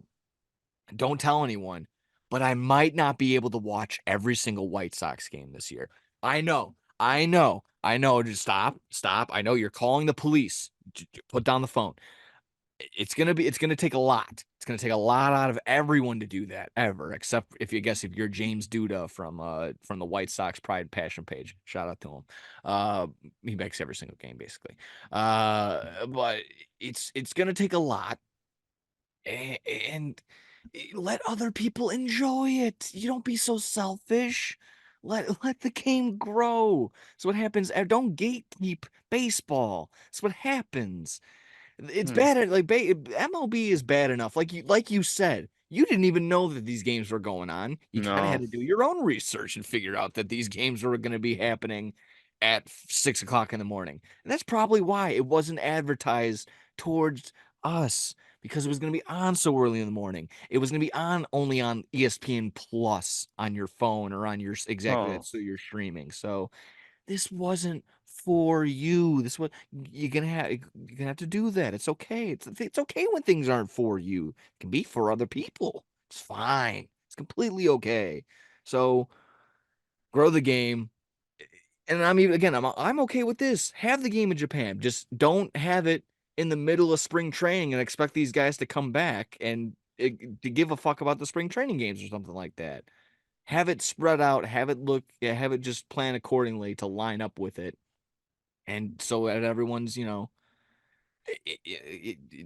Don't tell anyone, but I might not be able to watch every single White Sox game this year. I know. I know. I know. Just stop. Stop. I know you're calling the police. Put down the phone. It's gonna take a lot. It's gonna take a lot out of everyone to do that ever, except if you're James Duda from the White Sox Pride and Passion page. Shout out to him. Uh he makes every single game basically. But it's gonna take a lot and let other people enjoy it. You don't be so selfish. Let the game grow. That's what happens. Don't gatekeep baseball. That's what happens. It's Hmm. bad. MLB is bad enough. Like you said, you didn't even know that these games were going on. You kind of had No. to do your own research and figure out that these games were going to be happening at 6 o'clock in the morning. And that's probably why it wasn't advertised towards us because it was going to be on so early in the morning. It was going to be on only on ESPN Plus on your phone or on your exactly Oh. that's so you're streaming. So this wasn't for you. This what you're gonna have to do that. It's okay. It's okay when things aren't for you. It can be for other people. It's fine. It's completely okay. So grow the game. And I'm even again, I'm okay with this. Have the game in Japan. Just don't have it in the middle of spring training and expect these guys to come back and to give a fuck about the spring training games or something like that. Have it spread out, have it just plan accordingly to line up with it and so that everyone's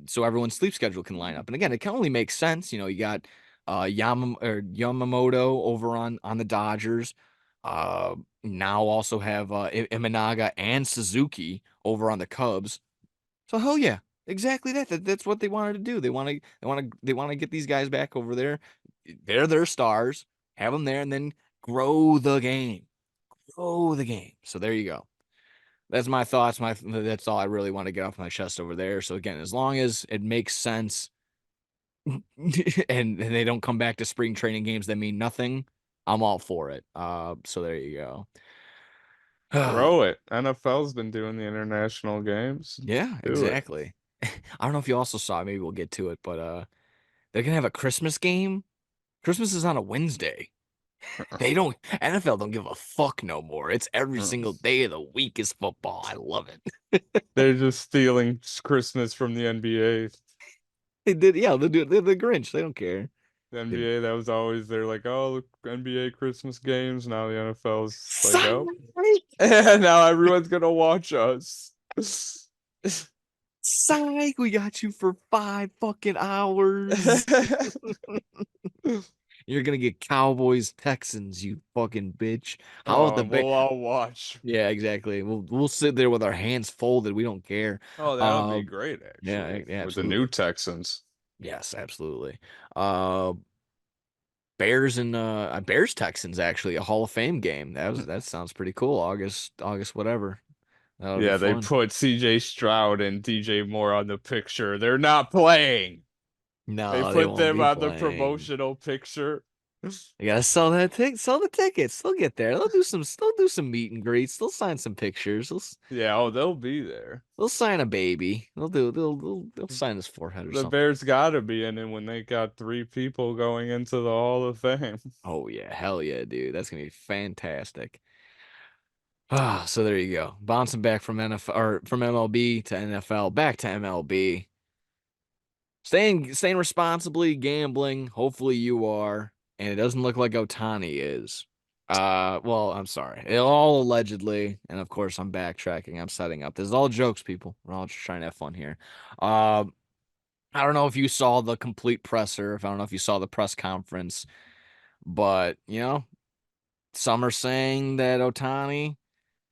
so everyone's sleep schedule can line up. And again, it can only make sense. You got Yamamoto over on the Dodgers. Now also have Imanaga and Suzuki over on the Cubs. So hell yeah, exactly that's what they wanted to do. They want to get these guys back over there. They're their stars. Have them there, and then grow the game. Grow the game. So there you go. That's my thoughts. That's all I really want to get off my chest over there. So again, as long as it makes sense and they don't come back to spring training games that mean nothing, I'm all for it. So there you go. Grow it. NFL's been doing the international games. Yeah, Do it. exactly. I don't know if you also saw, maybe we'll get to it, but they're gonna have a Christmas game. Christmas is on a Wednesday. They don't NFL don't give a fuck no more. It's every single day of the week is football. I love it. They're just stealing Christmas from the NBA. They did, yeah, they'll do it. They're the Grinch. They don't care. The They, NBA, that was always they're like, oh, look, NBA Christmas games. Now the NFL's like, Psych! oh, and now everyone's gonna watch us. Psych! We got you for 5 fucking hours. You're gonna get Cowboys Texans, you fucking bitch. How about Oh, the and Bear? we'll all watch. Yeah, exactly. We'll sit there with our hands folded. We don't care. Oh, that'll be Um, great, yeah, actually, yeah, with the new absolutely. Texans. Yes, absolutely. Uh, Bears and Bears Texans actually a Hall of Fame game. That sounds pretty cool. August whatever. That'll be Yeah, they fun. put CJ Stroud and DJ Moore on the picture. They're not playing. They No, they put won't them be on the playing. promotional picture. You gotta sell the tickets. They'll get there. They'll do some meet and greets. They'll sign some pictures. Yeah, oh, they'll be there. They'll sign a baby. They'll sign his forehead or The something. Bears gotta be in it when they got three people going into the Hall of Fame. Oh yeah, hell yeah, dude. That's gonna be fantastic. Ah, so there you go. Bouncing back from NFL or from MLB to NFL, back to MLB. Staying responsibly, gambling. Hopefully you are, and it doesn't look like Ohtani is. Well, I'm sorry. It all allegedly, and of course I'm backtracking. I'm setting up. This is all jokes, people. We're all just trying to have fun here. Uh, I don't know if you saw the complete presser. If I don't know if you saw the press conference, but some are saying that Ohtani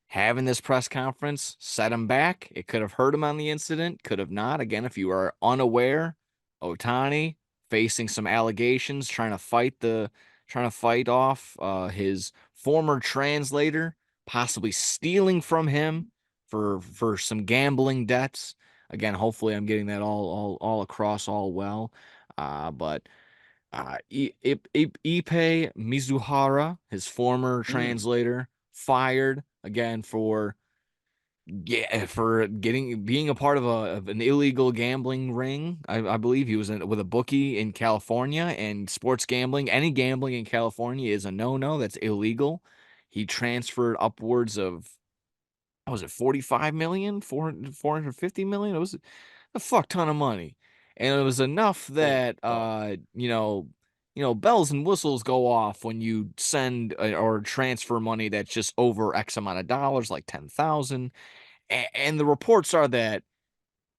having this press conference set him back. It could have hurt him on the incident, could have not. Again, if you are unaware, Ohtani facing some allegations, trying to fight off his former translator, possibly stealing from him for some gambling debts. Again, hopefully I'm getting that all across all well. But Ipe Mizuhara, his former Hmm. translator, fired again for Yeah, for being a part of an illegal gambling ring. I believe he was with a bookie in California, and sports gambling, any gambling in California is a no-no. That's illegal. He transferred upwards of, what was it, 45 million, 450 million? It was a fuck ton of money. And it was enough Oh, that wow. bells and whistles go off when you send or transfer money that's just over X amount of dollars, like 10,000. And the reports are that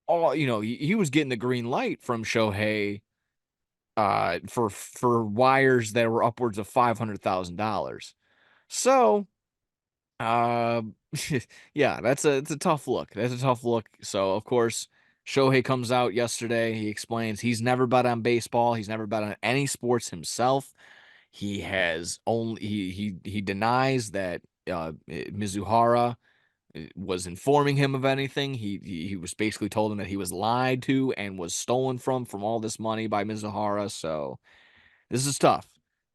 he was getting the green light from Shohei for wires that were upwards of $500,000. So, uh yeah, it's a tough look. That's a tough look. So, of course, Shohei comes out yesterday. He explains he's never bet on baseball. He's never bet on any sports himself. He has only he denies that Mizuhara was informing him of anything. He was basically told him that he was lied to and was stolen from all this money by Mizuhara. So this is tough.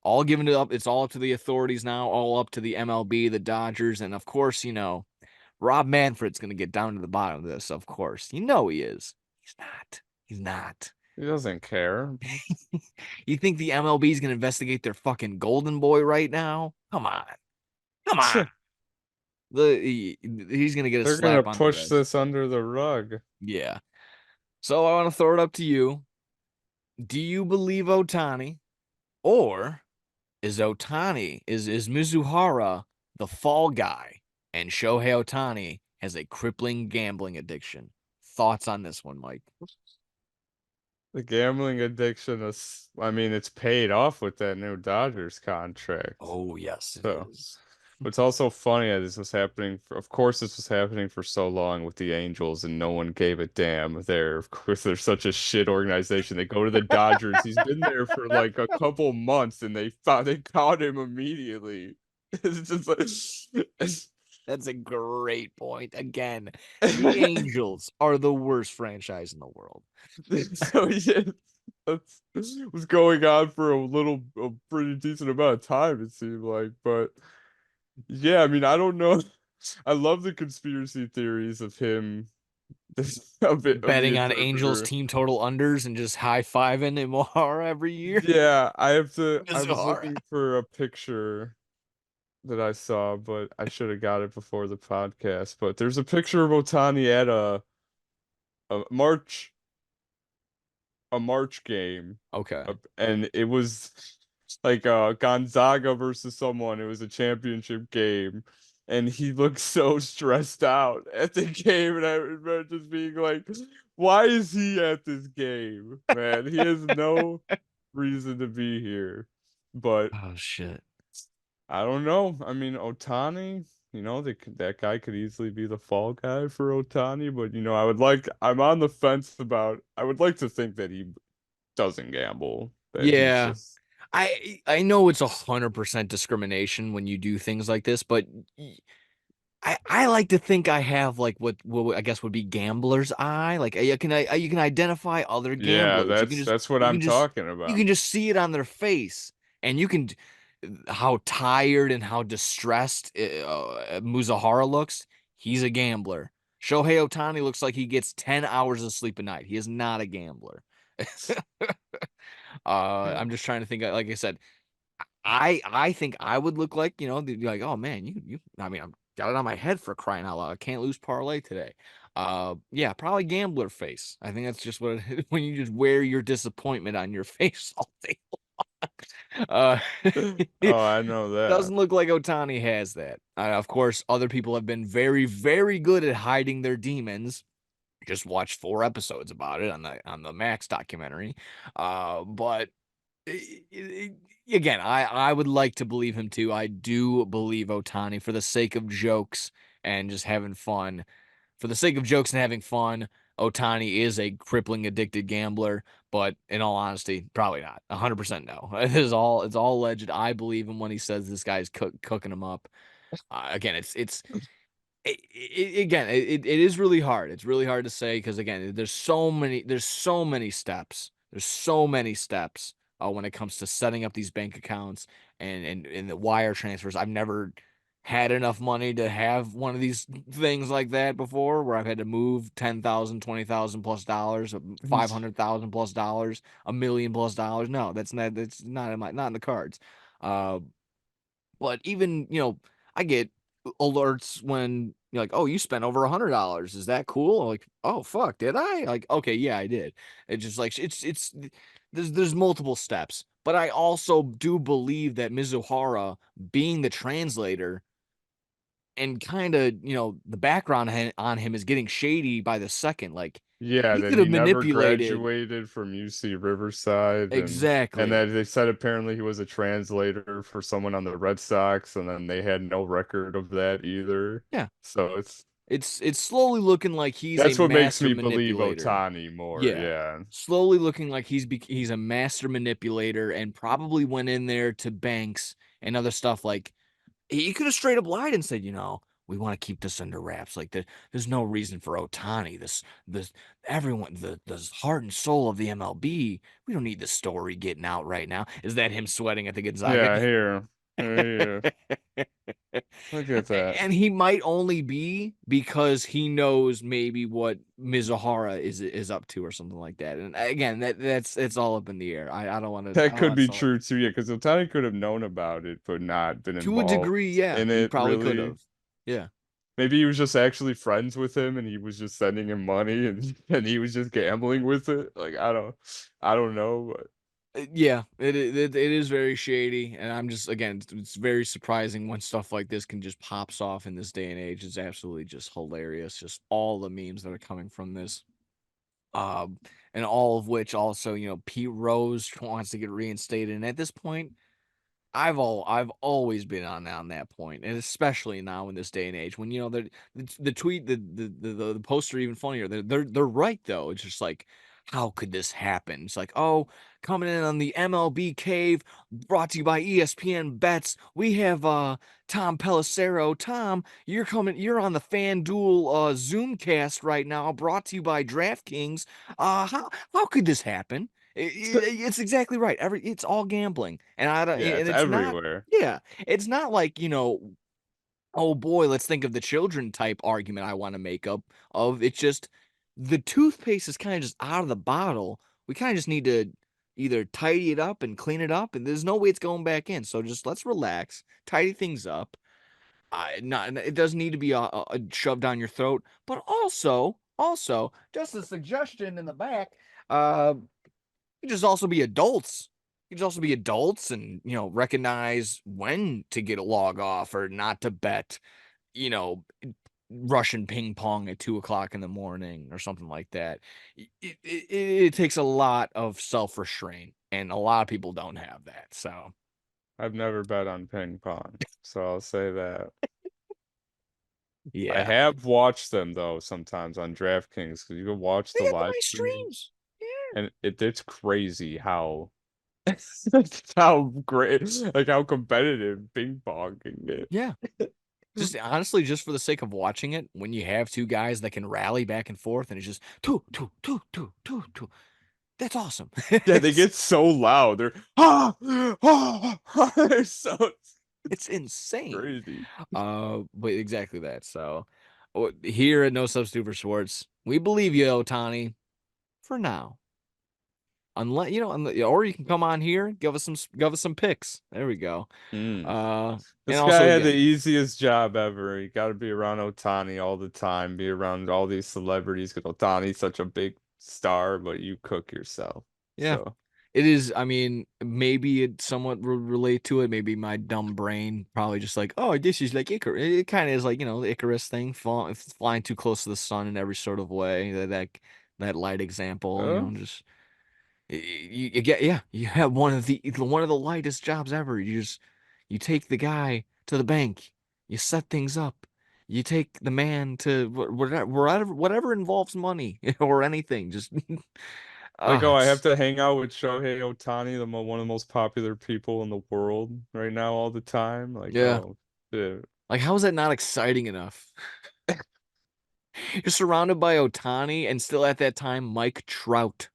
All given it up. It's all up to the authorities now. All up to the MLB, the Dodgers, and of course, Rob Manfred's going to get down to the bottom of this. Of course, he is. He's not. He's not. He doesn't care. You think the MLB is going to investigate their fucking golden boy right now? Come on. Come on. He's gonna get a They're gonna slap on the push wrist. this under the rug. Yeah. So I want to throw it up to you. Do you believe Ohtani, or is Mizuhara the fall guy, and Shohei Ohtani has a crippling gambling addiction? Thoughts on this one, Mike? The gambling addiction is, I mean, it's paid off with that new Dodgers contract. Oh yes, it So, is. it's also funny that this was happening of course, this was happening for so long with the Angels, and no one gave a damn. Of course, they're such a shit organization. They go to the Dodgers. He's been there for like a couple months, and they caught him immediately. It's just like, That's a great point. Again, the Angels are the worst franchise in the world. so yeah, that's was going on for a pretty decent amount of time, it seemed like. But yeah, I mean, I don't know. I love the conspiracy theories of him, of the Betting on Angels interpreter. team total unders and just high fiving Imahara every year. Yeah, I was Mizuhara. looking for a picture that I saw, but I should have got it before the podcast. But there's a picture of Otani at a March a March game, Okay. and it was like Gonzaga versus someone. It was a championship game, and he looked so stressed out at the game, and I remember just being like, "Why is he at this game, man? He has no reason to be here." But Oh shit. I don't know. I mean, Otani, that guy could easily be the fall guy for Otani, but I'm on the fence about, I would like to think that he doesn't gamble, that he's Yeah. just, I know it's 100% discrimination when you do things like this, but I like to think I have like what I guess would be gambler's eye. Like you can identify other yeah, gamblers. that's what You I'm can just talking you about. can just see it on their face, and you can how tired and how distressed Muzahara looks. He's a gambler. Shohei Ohtani looks like he gets 10 hours of sleep a night. He is not a gambler. I'm just trying to think. Like I said, I think I would look like, they'd be like, oh man, I mean, I'm got it on my head for crying out loud. I can't lose parlay today. Yeah, probably gambler face. I think that's just what when you just wear your disappointment on your face all day. Uh, it Oh, I know that. doesn't look like Otani has that. Of course, other people have been very, very good at hiding their demons. Just watched 4 episodes about it on the Max documentary. But again, I would like to believe him too. I do believe Otani for the sake of jokes and just having fun. For the sake of jokes and having fun, Otani is a crippling addicted gambler, but in all honesty, probably not. 100% no. It's all alleged. I believe him when he says this guy's cooking him up. Again, it is really hard. It's really hard to say because again, there's so many steps. There's so many steps when it comes to setting up these bank accounts and the wire transfers. I've never had enough money to have one of these things like that before, where I've had to move 10,000, 20,000 plus dollars, 500,000 plus dollars, $1 million plus dollars. No, that's not in not in the cards. Uh, but even, I get alerts when you're like, oh, you spent over $100. Is that cool? I'm like, oh fuck, did I? Like, okay, yeah, I did. It's just like it's there's multiple steps. But I also do believe that Mizuhara being the translator and kind of, the background on him is getting shady by the second. Like, Yeah, he then could he have never manipulated. graduated from UC Riverside, and Exactly. then they said apparently he was a translator for someone on the Red Sox, and then they had no record of that either. Yeah. So It's slowly looking like he's a that's what makes master me believe manipulator. Ohtani more. Yeah. Yeah. Slowly looking like he's a master manipulator and probably went in there to banks and other stuff. Like, he could have straight up lied and said, we want to keep this under wraps. Like, there's no reason for Ohtani. This everyone, the heart and soul of the MLB. We don't need the story getting out right now. Is that him sweating at the Gonzaga? Yeah, here. Here. Look at that. And he might only be because he knows maybe what Mizuhara is up to or something like that. And again, that's it's all up in the air. I don't want to. I That don't could want to be sell it. true too, yeah, because Ohtani could have known about it, but not been To a involved degree, yeah, in he it, probably could really. have. Yeah. Maybe he was just actually friends with him and he was just sending him money and and he was just gambling with it. Like I don't know, but Yeah, it is very shady, and I'm just, again, it's very surprising when stuff like this can just pops off in this day and age. It's absolutely just hilarious, just all the memes that are coming from this. And all of which also, Pete Rose wants to get reinstated, and at this point, I've always been on that point, and especially now in this day and age when, the tweet, the posts are even funnier. They're right though. It's just like, how could this happen? It's like, oh, coming in on the MLB Cave, brought to you by ESPN Bets. We have Tom Pelissero. Tom, you're on the FanDuel Zoomcast right now, brought to you by DraftKings. How could this happen? It's exactly right. It's all gambling, and I don't, yeah, and it's it's not. everywhere. Yeah, it's not like, oh boy, let's think of the children type argument I want to make up of. It's just the toothpaste is kind of just out of the bottle. We kind of just need to either tidy it up and clean it up, and there's no way it's going back in. So just let's relax, tidy things up. Not it doesn't need to be shoved down your throat, but also just a suggestion in the back. You just also be adults. You just also be adults and, recognize when to get a log off or not to bet, you know, Russian ping pong at 2 o'clock in the morning or something like that. It takes a lot of self restraint, and a lot of people don't have that. So, I've never bet on ping pong, so I'll say that. I yeah, have watched them though sometimes on DraftKings because you can watch they the got live nice stream streams. and it's crazy how how great like how competitive ping pong can get. Yeah. Just honestly, just for the sake of watching it, when you have two guys that can rally back and forth and it's just two, two, two, two, two, two, that's awesome. Yeah, they get so loud. They're they're so It's insane. crazy. But exactly that. So, here at No Substitute for Sports, we believe you, Ohtani, for now. Unless, or you can come on here, give us some picks. There we go. Mm. And This guy also had the again, easiest job ever. You got to be around Ohtani all the time, be around all these celebrities because Ohtani's such a big star, but you cook yourself. yeah, So it is. I mean, maybe it somewhat relate to it. Maybe my dumb brain probably just like, oh, this is like Icarus. It kind of is like, the Icarus thing, flying too close to the sun in every sort of way. That light example, uh, just you get, yeah, you have one of the lightest jobs ever. You take the guy to the bank, you set things up, you take the man to whatever involves money or anything. Just like, oh, I have it's to hang out with Shohei Ohtani, one of the most popular people in the world right now all the time. Like, yeah. oh, yeah. Like, how is that not exciting enough? You're surrounded by Ohtani and still at that time Mike Trout.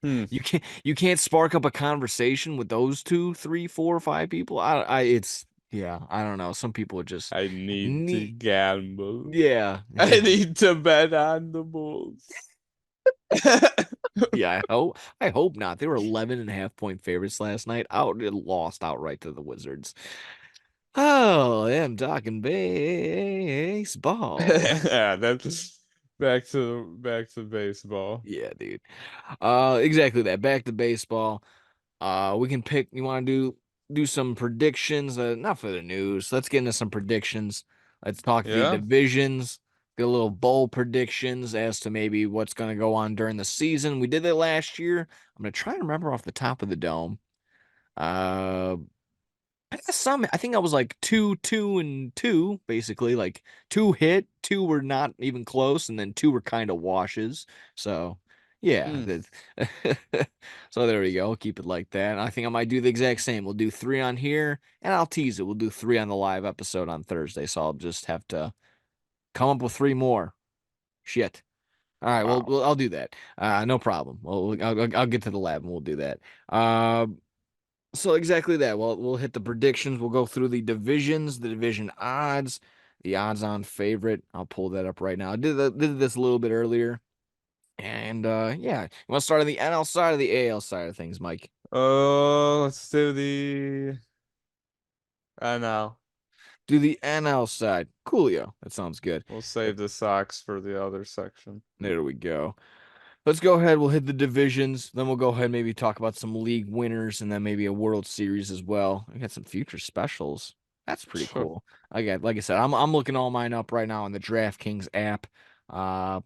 Hmm. You can't spark up a conversation with those two, three, four, five people. It's Yeah, I don't know. Some people just I need to need. gamble. Yeah, I need to bet on the Bulls. yeah. I hope not. They were 11.5 point favorites last night. They lost outright to the Wizards. Oh, I'm talking baseball. Yeah, that's back to baseball. Yeah, dude. Exactly that. Back to baseball. We can pick. You want to do some predictions? Not for the news. Let's get into some predictions. Let's talk the Yeah. divisions. Get a little bowl predictions as to maybe what's going to go on during the season. We did that last year. I'm gonna try to remember off the top of the dome. Uh, I guess I think I was like 2-2-2, basically. Like two hit, two were not even close, and then two were kind of washes. So yeah. Mm. So there we go. Keep it like that. I think I might do the exact same. We'll do three on here, and I'll tease it. We'll do three on the live episode on Thursday. So I'll just have to come up with three more. Shit. All right, Wow. I'll do that. No problem. I'll get to the lab and we'll do that. Uh, so exactly that. Well, we'll hit the predictions. We'll go through the divisions, the division odds, the odds-on favorite. I'll pull that up right now. I did this a little bit earlier, and yeah, you want to start on the NL side or the AL side of things, Mike? Let's do the I know. Do the NL side. Coolio. That sounds good. We'll save the Sox for the other section. There we go. Let's go ahead. We'll hit the divisions. Then we'll go ahead and maybe talk about some league winners and then maybe a World Series as well. We got some future specials. That's pretty Sure. cool. Like I said, I'm looking all mine up right now on the DraftKings app. Uh,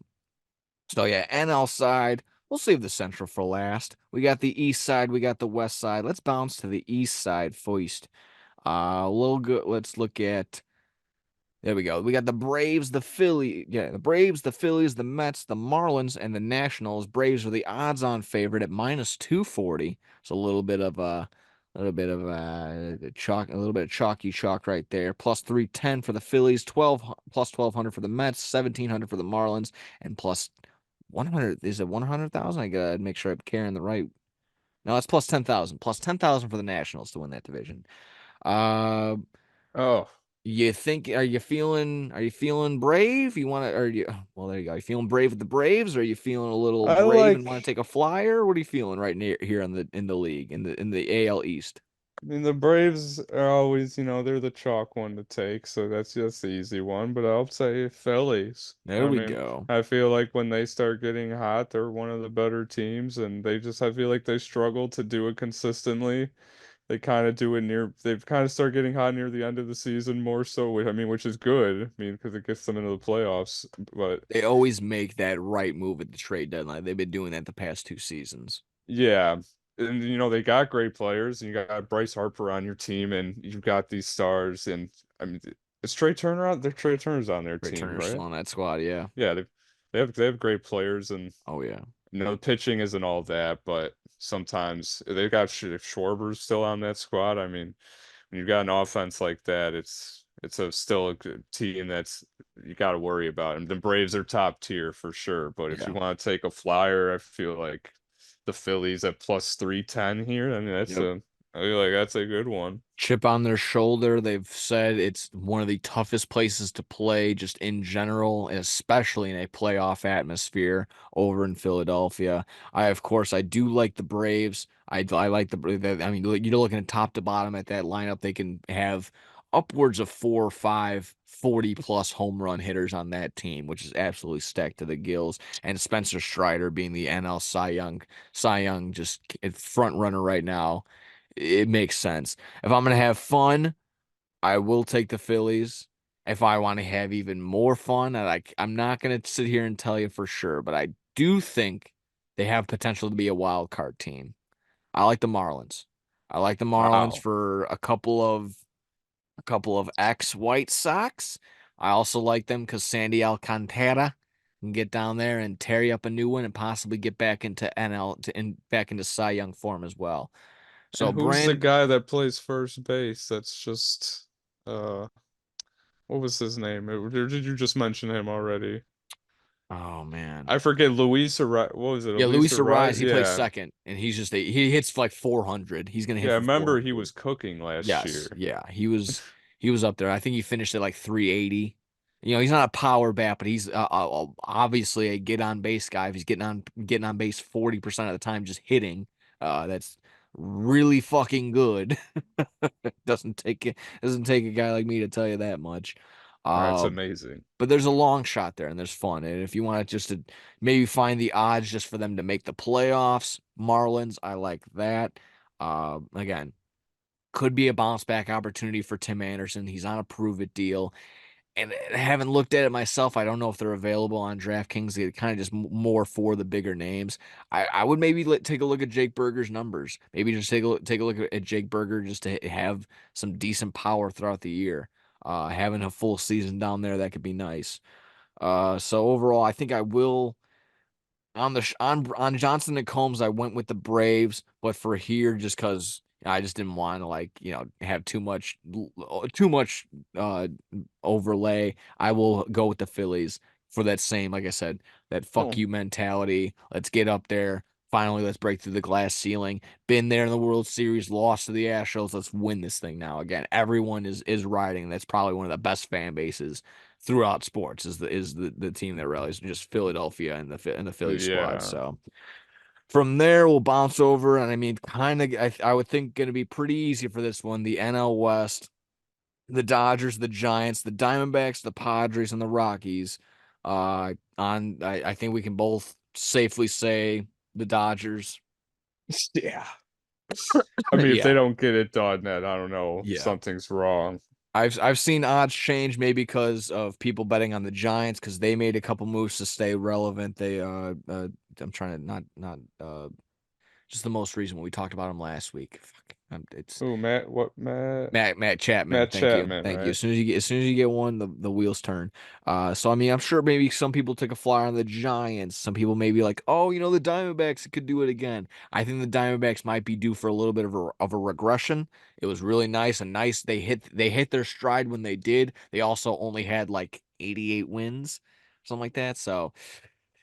so yeah, NL side. We'll save the Central for last. We got the East side. We got the West side. Let's bounce to the East side first. A little good. Let's look at. There we go. We got the Braves, the Philly, yeah, the Braves, the Phillies, the Mets, the Marlins, and the Nationals. Braves are the odds-on favorite at minus 240. So a little bit of chalky chalk right there. Plus 310 for the Phillies, 1200 for the Mets, 1700 for the Marlins, and plus 100. Is it 100,000? I gotta make sure I'm carrying the right. No, it's plus 10,000. Plus 10,000 for the Nationals to win that division. Uh, Oh, you think are you feeling brave? You want to are you well there you go. Are you feeling brave with the Braves? Or are you feeling a little I brave and want to like take a flyer? What are you feeling right near here in the league in the AL East? I mean, the Braves are always, they're the chalk one to take, so that's just the easy one. But I'll say Phillies. There I we mean, go. I feel like when they start getting hot, they're one of the better teams, and I feel like they struggle to do it consistently. They kind of do it they've kind of start getting hot near the end of the season more so, which is good. I mean, because it gets them into the playoffs. But They always make that right move at the trade deadline. They've been doing that the past two seasons. yeah, and they got great players, and you got Bryce Harper on your team, and you've got these stars, and I mean, is Trey Turner on? They're Trey Turner's on their Trey team, Turner's still right? on that squad, yeah. Yeah, they have great players, and Oh yeah. pitching isn't all that, but sometimes they've got if Schwarber's still on that squad. I mean, when you've got an offense like that, it's still a good team that's you got to worry about. And the Braves are top tier for sure, but if you Yeah. want to take a flyer, I feel like the Phillies at plus 310 here. I mean, Yep. I feel like that's a good one. Chip on their shoulder. They've said it's one of the toughest places to play, just in general, especially in a playoff atmosphere over in Philadelphia. Of course, I do like the Braves. I like I mean, you're looking at top to bottom at that lineup. They can have upwards of 4 or 5 40+ home run hitters on that team, which is absolutely stacked to the gills. And Spencer Strider being the NL Cy Young just front runner right now. It makes sense. If I'm gonna have fun, I will take the Phillies. If I want to have even more fun, I'm not gonna sit here and tell you for sure, but I do think they have potential to be a wild card team. I like the Marlins. I like the Marlins Wow. for a couple of ex-White Sox. I also like them because Sandy Alcantara can get down there and tear you up a new one and possibly get back into back into Cy Young form as well. So And who's the Brand guy that plays first base? That's just uh what was his name? Or did you just mention him already? Oh man. I forget Luis Ariz. What was it? Yeah, Luis Luis Ariz? Ariz, he plays Yeah. second, and he hits like 400. He's gonna hit Yeah, I for remember he 400. was cooking last Yes, year. yeah, he was up there. I think he finished at like 380. You know, he's not a power bat, but he's obviously a get on base guy. If he's getting on base 40% of the time, just hitting, that's really fucking good. Doesn't take a guy like me to tell you that much. That's Uh, amazing. but there's a long shot there, and there's fun. And if you want to maybe find the odds just for them to make the playoffs, Marlins, I like that. Again, could be a bounce back opportunity for Tim Anderson. He's on a prove it deal. And I haven't looked at it myself. I don't know if they're available on DraftKings. They kind of just more for the bigger names. I would maybe take a look at Jake Berger's numbers. Maybe just take a look at Jake Berger just to have some decent power throughout the year. Having a full season down there, that could be nice. So overall, I think I will on Johnson and Combs. I went with the Braves, but for here, just because I just didn't want to have too much uh overlay. I will go with the Phillies for that same, like I said, that fuck Oh, you mentality. Let's get up there. Finally, let's break through the glass ceiling. Been there in the World Series, lost to the Astros. Let's win this thing now. Again, everyone is riding. That's probably one of the best fan bases throughout sports. Is the team that rallies, just Philadelphia and the Philly squad. yeah. So from there, we'll bounce over, and I mean, kind of, I would think going to be pretty easy for this one. The NL West, the Dodgers, the Giants, the Diamondbacks, the Padres, and the Rockies. I think we can both safely say the Dodgers. Yeah. I mean, if they Yeah, don't get it done, then I don't know, yeah. something's wrong. I've seen odds change maybe because of people betting on the Giants because they made a couple moves to stay relevant. I'm trying to not just the most recent one we talked about them last week. Fuck, it's Ooh, Matt, what, Matt? Matt Chapman. Matt Thank you. Chapman, Thank you. right? As soon as you get one, the wheels turn. So I mean, I'm sure maybe some people took a flyer on the Giants. Some people may be like, oh, the Diamondbacks could do it again. I think the Diamondbacks might be due for a little bit of a regression. It was really nice and nice. They hit their stride when they did. They also only had like 88 wins, something like that. So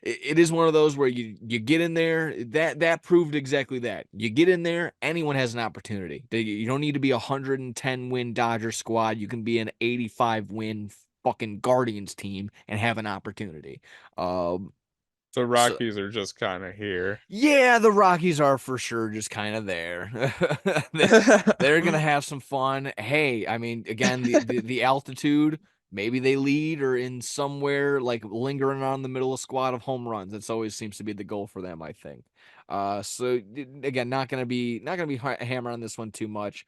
it is one of those where you get in there. That proved exactly that. You get in there, anyone has an opportunity. You don't need to be a 110 win Dodger squad. You can be an 85 win fucking Guardians team and have an opportunity. Um, The so Rockies are just kind of here. yeah, the Rockies are for sure just kind of there. They- They're gonna have some fun. Hey, I mean, again, the altitude, maybe they lead or in somewhere like lingering on the middle of squad of home runs. That's always seems to be the goal for them, I think. So again, not gonna be hammer on this one too much.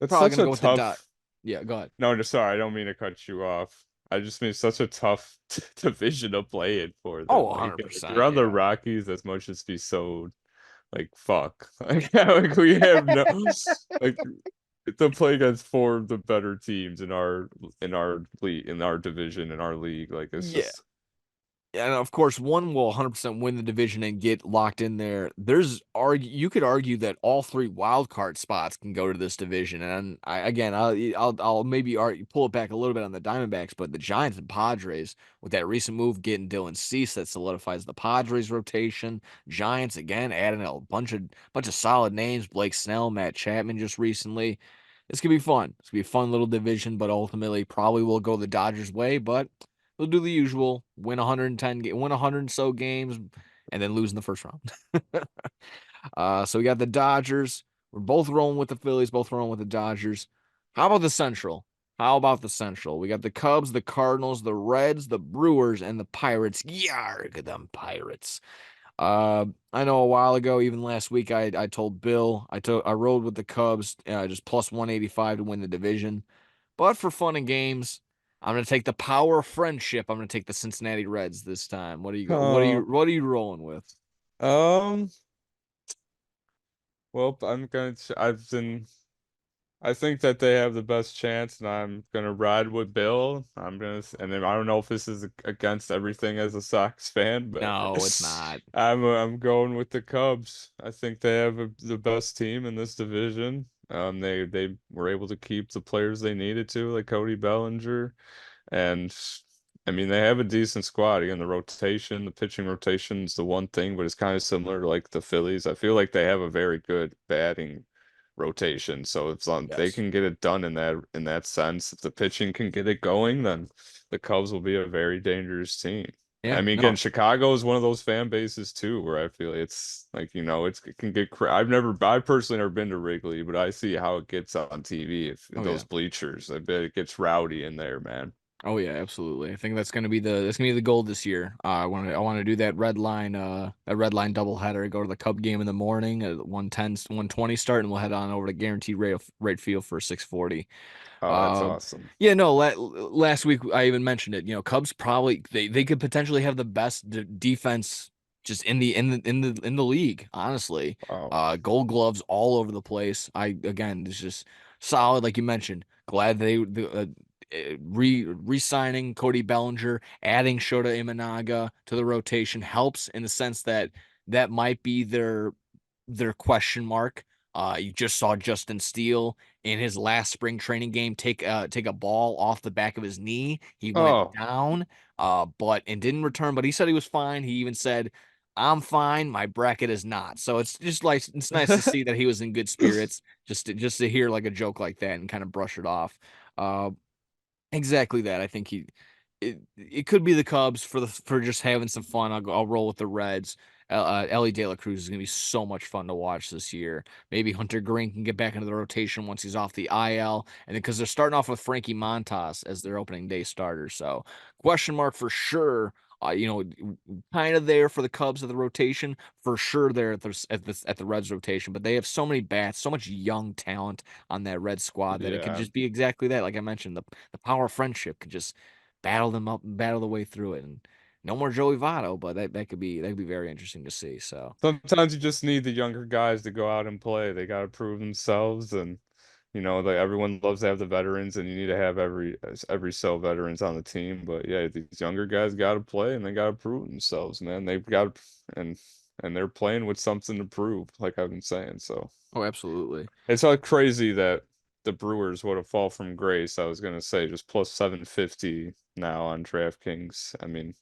It's Probably such gonna a go with the dot. tough. Yeah, go ahead. No, just sorry, I don't mean to cut you off. I just mean it's such a tough division to play it for them. Oh, Like, if 100%. you're on the Yeah. Rockies, this must just be so like fuck. Like we have no like to play against four of the better teams in our league in our division in our league. Like it's Yeah. just And of course, one will 100% win the division and get locked in there. You could argue that all three wild card spots can go to this division. And I'll maybe pull it back a little bit on the Diamondbacks, but the Giants and Padres with that recent move getting Dylan Cease that solidifies the Padres rotation. Giants again adding a bunch of solid names: Blake Snell, Matt Chapman just recently. This could be fun. It's gonna be a fun little division, but ultimately probably will go the Dodgers' way. But they'll do the usual, win 100 and so games, and then lose in the first round. So we got the Dodgers. We're both rolling with the Phillies, both rolling with the Dodgers. How about the Central? How about the Central? We got the Cubs, the Cardinals, the Reds, the Brewers, and the Pirates. Yarg, them Pirates. I know a while ago, even last week, I told Bill I rode with the Cubs, just plus 185 to win the division. But for fun and games, I'm gonna take the power of friendship. I'm gonna take the Cincinnati Reds this time. What do you go? oh What are you rolling with? um well I think that they have the best chance, and I'm gonna ride with Bill. And then I don't know if this is against everything as a Sox fan, but No, it's not. I'm going with the Cubs. I think they have the best team in this division. They were able to keep the players they needed to, like Cody Bellinger, and I mean, they have a decent squad. Again, the rotation, the pitching rotation is the one thing, but it's kind of similar to like the Phillies. I feel like they have a very good batting rotation. So if they Yes. can get it done in that sense, if the pitching can get it going, then the Cubs will be a very dangerous team. I Yeah. mean, again, No. Chicago is one of those fan bases too, where I feel it's like, it can get I've personally never been to Wrigley, but I see how it gets on TV if Oh yeah. those bleachers. I bet it gets rowdy in there, man. Oh yeah, absolutely. I think that's gonna be the goal this year. I want to do that red line doubleheader. Go to the Cub game in the morning at 1:10, 1:20 start, and we'll head on over to guaranteed rate field for 6:40. Oh, that's Uh, awesome. yeah, no. Last week I even mentioned it. Cubs probably they could potentially have the best defense just in the league. Honestly, Wow. Gold Gloves all over the place. Again, it's just solid, like you mentioned. Glad re-signing Cody Bellinger, adding Shota Imanaga to the rotation helps in the sense that that might be their question mark. You just saw Justin Steele in his last spring training game take a ball off the back of his knee. He went Oh. down, but and didn't return. But he said he was fine. He even said, "I'm fine. My bracket is not." So it's just like it's nice to see that he was in good spirits. Just to hear like a joke like that and kind of brush it off. Uh, Exactly that. I think it could be the Cubs for just having some fun. I'll roll with the Reds. Ellie De La Cruz is going to be so much fun to watch this year. Maybe Hunter Green can get back into the rotation once he's off the IL, and because they're starting off with Frankie Montas as their opening day starter, so question mark for sure. Kind of there for the Cubs at the rotation for sure. There at the Reds rotation, but they have so many bats, so much young talent on that Red squad that it could Yeah. just be exactly that. Like I mentioned, the power of friendship could just battle them up and battle the way through it. And no more Joey Votto, but that could be very interesting to see. So Sometimes you just need the younger guys to go out and play. They got to prove themselves, and like everyone loves to have the veterans, and you need to have every so veterans on the team. But yeah, these younger guys got to play, and they got to prove themselves, man. They've got and and they're playing with something to prove, like I've been saying. So oh, absolutely. it's all crazy that the Brewers would have fall from grace. I was gonna say just plus 750 now on DraftKings. I mean,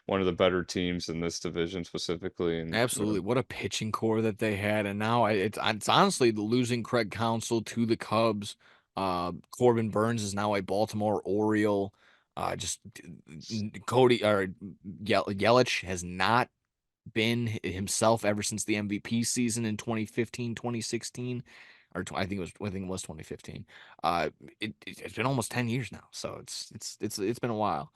one of the better teams in this division specifically, and Absolutely. What a pitching core that they had. And now it's honestly the losing Craig Counsell to the Cubs. Corbin Burns is now a Baltimore Oriole. Just Cody or Yelich has not been himself ever since the MVP season in 2015, 2016, I think it was 2015. Uh, it's been almost 10 years now, so it's been a while.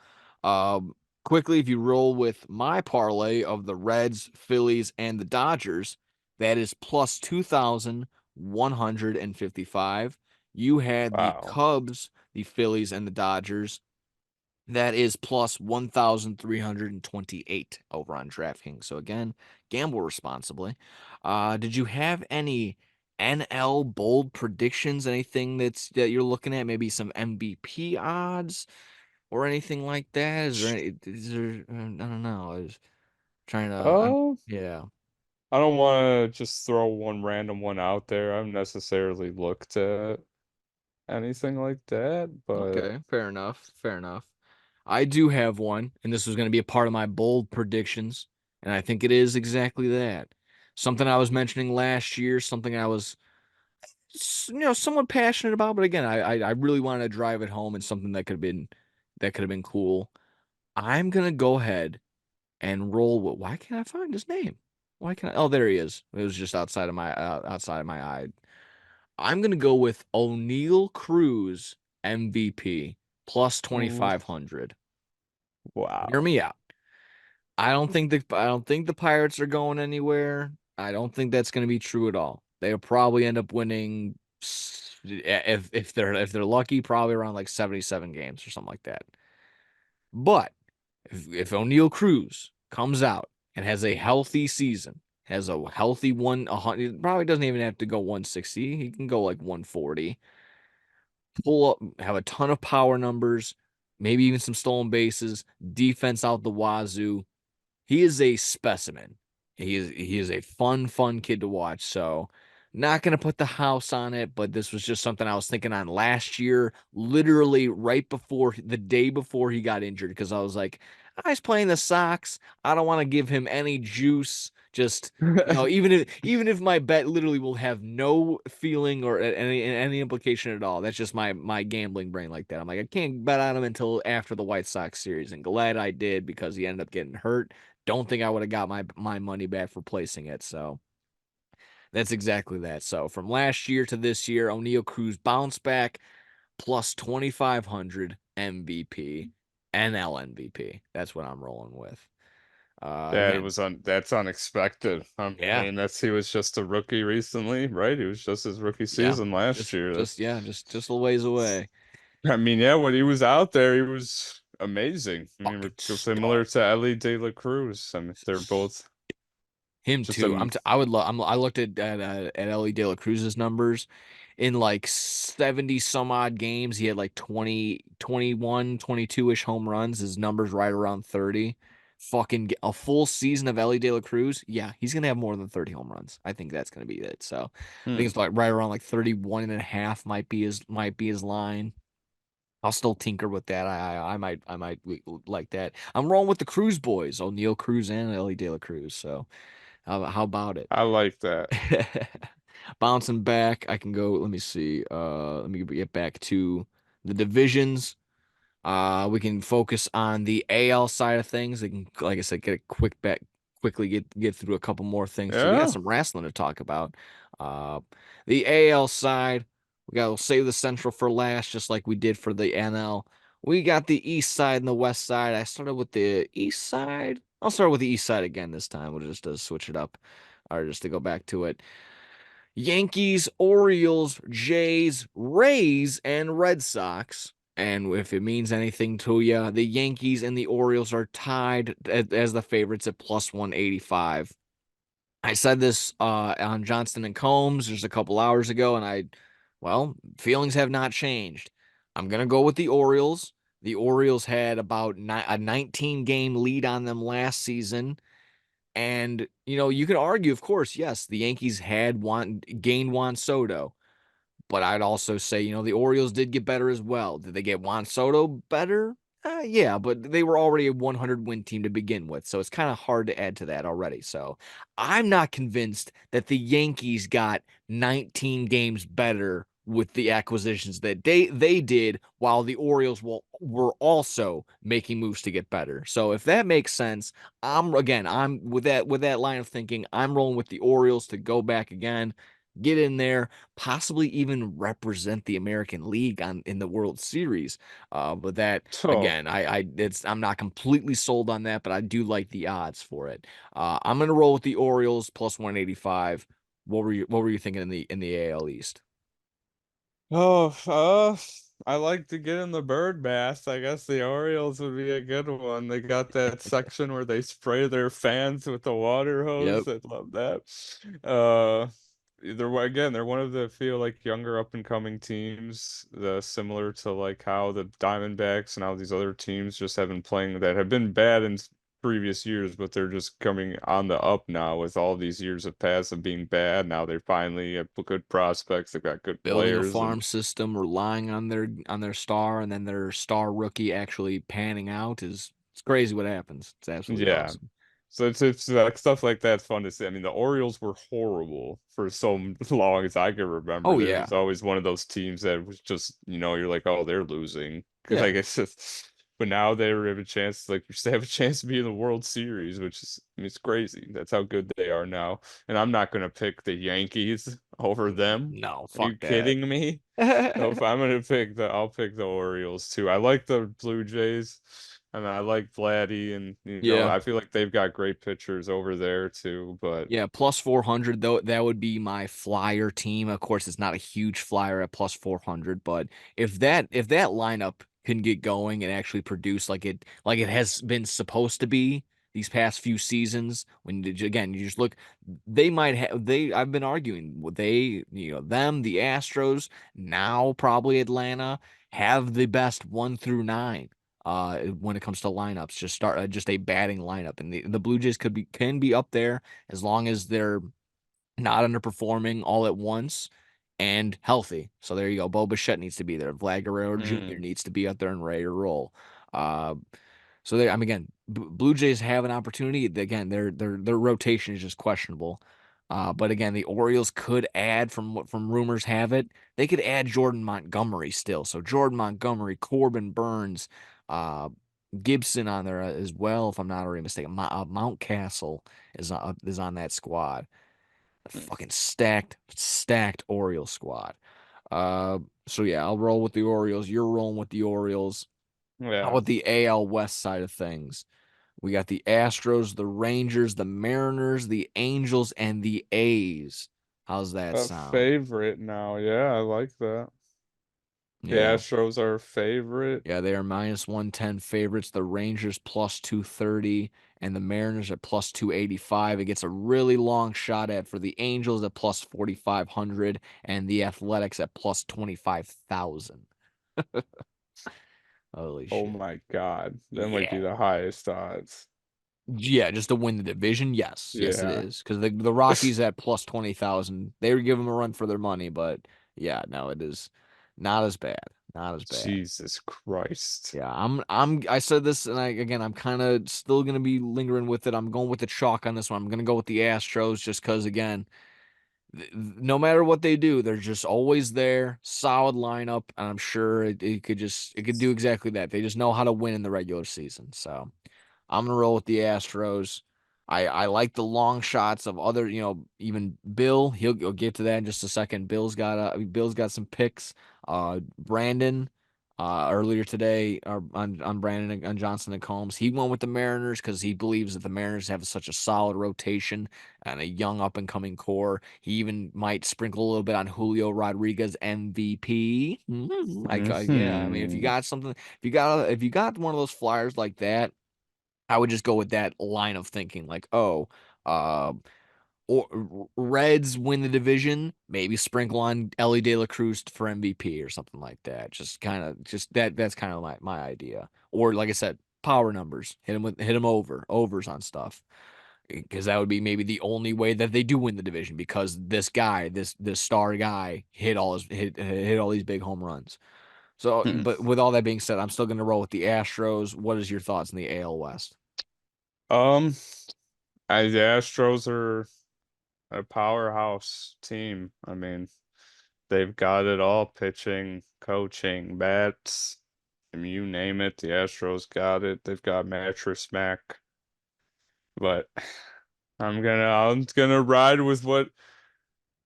Quickly, if you roll with my parlay of the Reds, Phillies, and the Dodgers, that is plus 2,155. You had the wow. Cubs, the Phillies, and the Dodgers. That is plus 1,328 over on DraftKings. So again, gamble responsibly. Did you have any NL bold predictions? Anything that you're looking at? Maybe some MVP odds or anything like that? Is there I don't know. I was trying to Oh, yeah. I don't want to just throw one random one out there. I haven't necessarily looked at anything like that, but Okay, fair enough. Fair enough. I do have one, and this was going to be a part of my bold predictions, and I think it is exactly that. Something I was mentioning last year, something I was, somewhat passionate about, but again, I really wanted to drive it home and something that could have been cool. I'm gonna go ahead and roll with. Why can't I find his name? Why can't I? Oh, there he is. It was just outside of my eye. I'm gonna go with O'Neal Cruz MVP plus ooh, 2,500. Hear wow. me out. I don't think the Pirates are going anywhere. I don't think that's going to be true at all. They'll probably end up winning if they're lucky, probably around like 77 games or something like that. But if O'Neal Cruz comes out and has a healthy season, has a healthy 100, probably doesn't even have to go 160. He can go like 140. Pull up, have a ton of power numbers, maybe even some stolen bases, defense out the wazoo. He is a specimen. He is a fun kid to watch. So Not going to put the house on it, but this was just something I was thinking on last year, literally right before the day before he got injured, because I was like, he's playing the Sox. I don't want to give him any juice. Just, even if my bet literally will have no feeling or any implication at all. That's just my gambling brain like that. I'm like, I can't bet on him until after the White Sox series, and glad I did because he ended up getting hurt. Don't think I would have got my money back for placing it. So that's exactly that. So from last year to this year, O'Neal Cruz bounced back plus 2,500 MVP, NL MVP. That's what I'm rolling with. Again, That's unexpected. I yeah, mean, he was just a rookie recently, right? He was just his rookie yeah, season last just year. just yeah, just a ways away. I mean, yeah, when he was out there, he was amazing. I mean, Fucking we're similar stud. to Ellie De La Cruz. I mean, they're both Him just too. I would love. I looked at Ellie De La Cruz's numbers in like 70 some odd games. He had like 20, 21, 22-ish home runs. His numbers right around 30. Fucking a full season of Ellie De La Cruz. Yeah, he's gonna have more than 30 home runs. I think that's gonna be it. So I think hmm. it's like right around like 31 and a half might be his line. I'll still tinker with that. I might like that. I'm rolling with the Cruz boys, O'Neal Cruz and Ellie De La Cruz. So how about it? I like that. Bouncing back, I can go. Let me see. Let me get back to the divisions. We can focus on the AL side of things. We can, like I said, get a quickly get through a couple more things too. We got Yeah. some wrestling to talk about. Uh, the AL side, we got to save the Central for last, just like we did for the NL. We got the East side and the West side. I started with the East side. I'll start with the East side again this time. We'll just switch it up, or just to go back to it. Yankees, Orioles, Jays, Rays, and Red Sox. And if it means anything to you, the Yankees and the Orioles are tied as the favorites at plus 185. I said this on Johnston and Combs just a couple hours ago, and well, feelings have not changed. I'm going to go with the Orioles. The Orioles had about a 19 game lead on them last season. And, you could argue, of course, yes, the Yankees had gained Juan Soto. But I'd also say, the Orioles did get better as well. Did they get Juan Soto better? Yeah, but they were already a 100 win team to begin with. So it's kind of hard to add to that already. So I'm not convinced that the Yankees got 19 games better with the acquisitions that they did while the Orioles were also making moves to get better. So if that makes sense, I'm with that line of thinking, I'm rolling with the Orioles to go back again, get in there, possibly even represent the American League in the World Series. But that So, again, I'm not completely sold on that, but I do like the odds for it. I'm gonna roll with the Orioles plus 185. What were you thinking in the AL East? oh, I like to get in the bird bath. I guess the Orioles would be a good one. They got that section where they spray their fans with the water Yep. hose. I love that. Uh, they're one of the feel like younger up and coming teams, similar to like how the Diamondbacks and how these other teams just have been playing that have been bad in previous years, but they're just coming on the up now with all these years of past of being bad. Now they finally have good prospects. They've got good Building a players, farm and system, relying on their star, and then their star rookie actually panning out is it's crazy what happens. It's absolutely yeah. awesome. So it's like stuff like that's fun to see. I mean, the Orioles were horrible for so long as I can remember. Oh There yeah. was always one of those teams that was just, you're like, oh, they're losing. Yeah. Like it's just, but now they have a chance, like they have a chance to be in the World Series, which is, I mean, it's crazy. That's how good they are now. And I'm not gonna pick the Yankees over them. No, Are you fuck that. kidding me? So if I'm gonna I'll pick the Orioles too. I like the Blue Jays. I mean, I like Vladdy, and Yeah. I feel like they've got great pitchers over there too. But Yeah, plus 400 though, that would be my flyer team. Of course, it's not a huge flyer at plus 400, but if that lineup can get going and actually produce like it has been supposed to be these past few seasons, again, you just look, they might have they I've been arguing them, the Astros, now probably Atlanta have the best 1 through 9 when it comes to lineups. Just a batting lineup, and the Blue Jays can be up there as long as they're not underperforming all at once, and healthy. So there you go. Bo Bichette needs to be there. Vlad Guerrero Jr. Mm. needs to be out there and ready to roll. Uh, so there, I mean, again, Blue Jays have an opportunity. Again, their rotation is just questionable. But again, the Orioles could add, from what from rumors have it, they could add Jordan Montgomery still. So Jordan Montgomery, Corbin Burns, uh, Gibson on there as well, if I'm not already mistaken. Mountcastle is on that squad. A fucking stacked Orioles squad. Uh, so yeah, I'll roll with the Orioles. You're rolling with the Orioles. How Yeah. about the AL West side of things? We got the Astros, the Rangers, the Mariners, the Angels, and the A's. How's that A sound? favorite now. Yeah, I like that. The Yeah. Astros are a favorite. Yeah, they are minus 110 favorites. The Rangers plus 230 and the Mariners at plus 285. It gets a really long shot at for the Angels at plus 4,500 and the Athletics at plus 25,000. Holy Oh shit. my God. That might be Yeah. the highest odds. Yeah, just to win the division. Yes. Yes, it Yeah. is. Because the Rockies at plus 20,000. They would give them a run for their money, but yeah, no, it is not as bad. Not as bad. Jesus Christ. Yeah, I said this, and I'm kind of still gonna be lingering with it. I'm going with the chalk on this one. I'm gonna go with the Astros just because, again, no matter what they do, they're just always there, solid lineup, and I'm sure it could do exactly that. They just know how to win in the regular season. So I'm gonna roll with the Astros. I like the long shots of other, even Bill. He'll get to that in just a second. Bill's got some picks. Brandon, earlier today, on Brandon on Johnson and Combs, he went with the Mariners because he believes that the Mariners have such a solid rotation and a young up and coming core. He even might sprinkle a little bit on Julio Rodriguez MVP. Yeah, I mean, if you Hmm. got something, if you got one of those flyers like that, I would just go with that line of thinking, like, oh, uh, or Reds win the division, maybe sprinkle on Ellie De La Cruz for MVP or something like that. Just kind of, just that. That's kind of my idea. Or like I said, power numbers. Hit him overs on stuff, because that would be maybe the only way that they do win the division, because this guy, this star guy, hit all these big home runs. So, Hmm. but with all that being said, I'm still going to roll with the Astros. What is your thoughts in the AL West? Um, the Astros are a powerhouse team. I mean, they've got it all, pitching, coaching, bats. I mean, you name it, the Astros got it. They've got Mattress Mac. But I'm gonna ride with what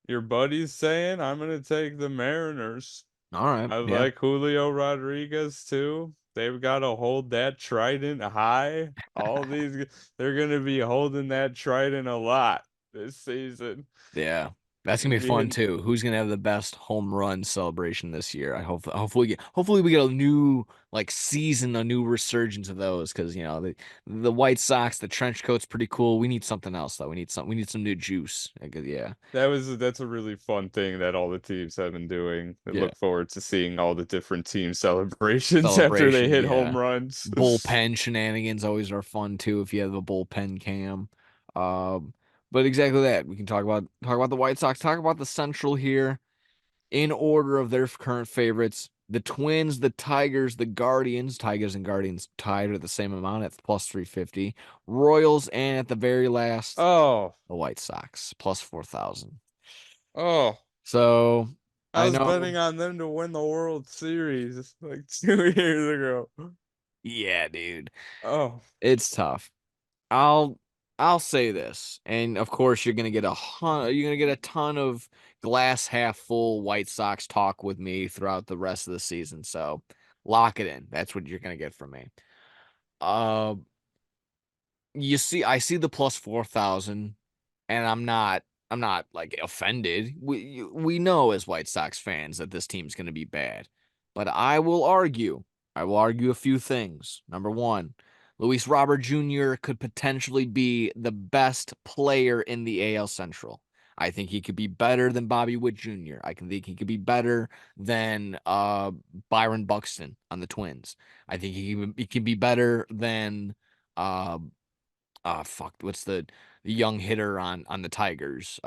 your buddy's saying. I'm gonna take the Mariners. All right, I yeah, like Julio Rodriguez too. They've got to hold that trident high. They're gonna be holding that trident a lot this season. yeah. That's gonna be Me fun and too. Who's gonna have the best home run celebration this year? Hopefully we get a new like season, a new resurgence of those, because the White Sox, the trench coat's pretty cool. We need something else though. We need some new juice. Yeah, that's a really fun thing that all the teams have been doing. I yeah. look forward to seeing all the different team celebrations after they Celebrations, hit yeah. home runs. Bullpen shenanigans always are fun too if you have a bullpen cam. Um, but exactly that. We can talk about the White Sox, talk about the Central here in order of their current favorites. The Twins, the Tigers, the Guardians. Tigers and Guardians tied at the same amount at plus 350. Royals, and at the very last, Oh, the White Sox plus 4,000. oh. So I I was know, betting on them to win the World Series like 2 years ago. yeah, dude, Oh. it's tough. I'll I'll say this, and of course you're gonna get a ton of glass half full White Sox talk with me throughout the rest of the season. So lock it in. That's what you're gonna get from me. Uh, I see the plus 4,000, and I'm not like offended. We know as White Sox fans that this team's going to be bad, but I will argue a few things. Number one, Luis Robert Jr. could potentially be the best player in the AL Central. I think he could be better than Bobby Witt Jr. I can think he could be better than Byron Buxton on the Twins. I think he can be better than uh fuck, what's the young hitter on the Tigers?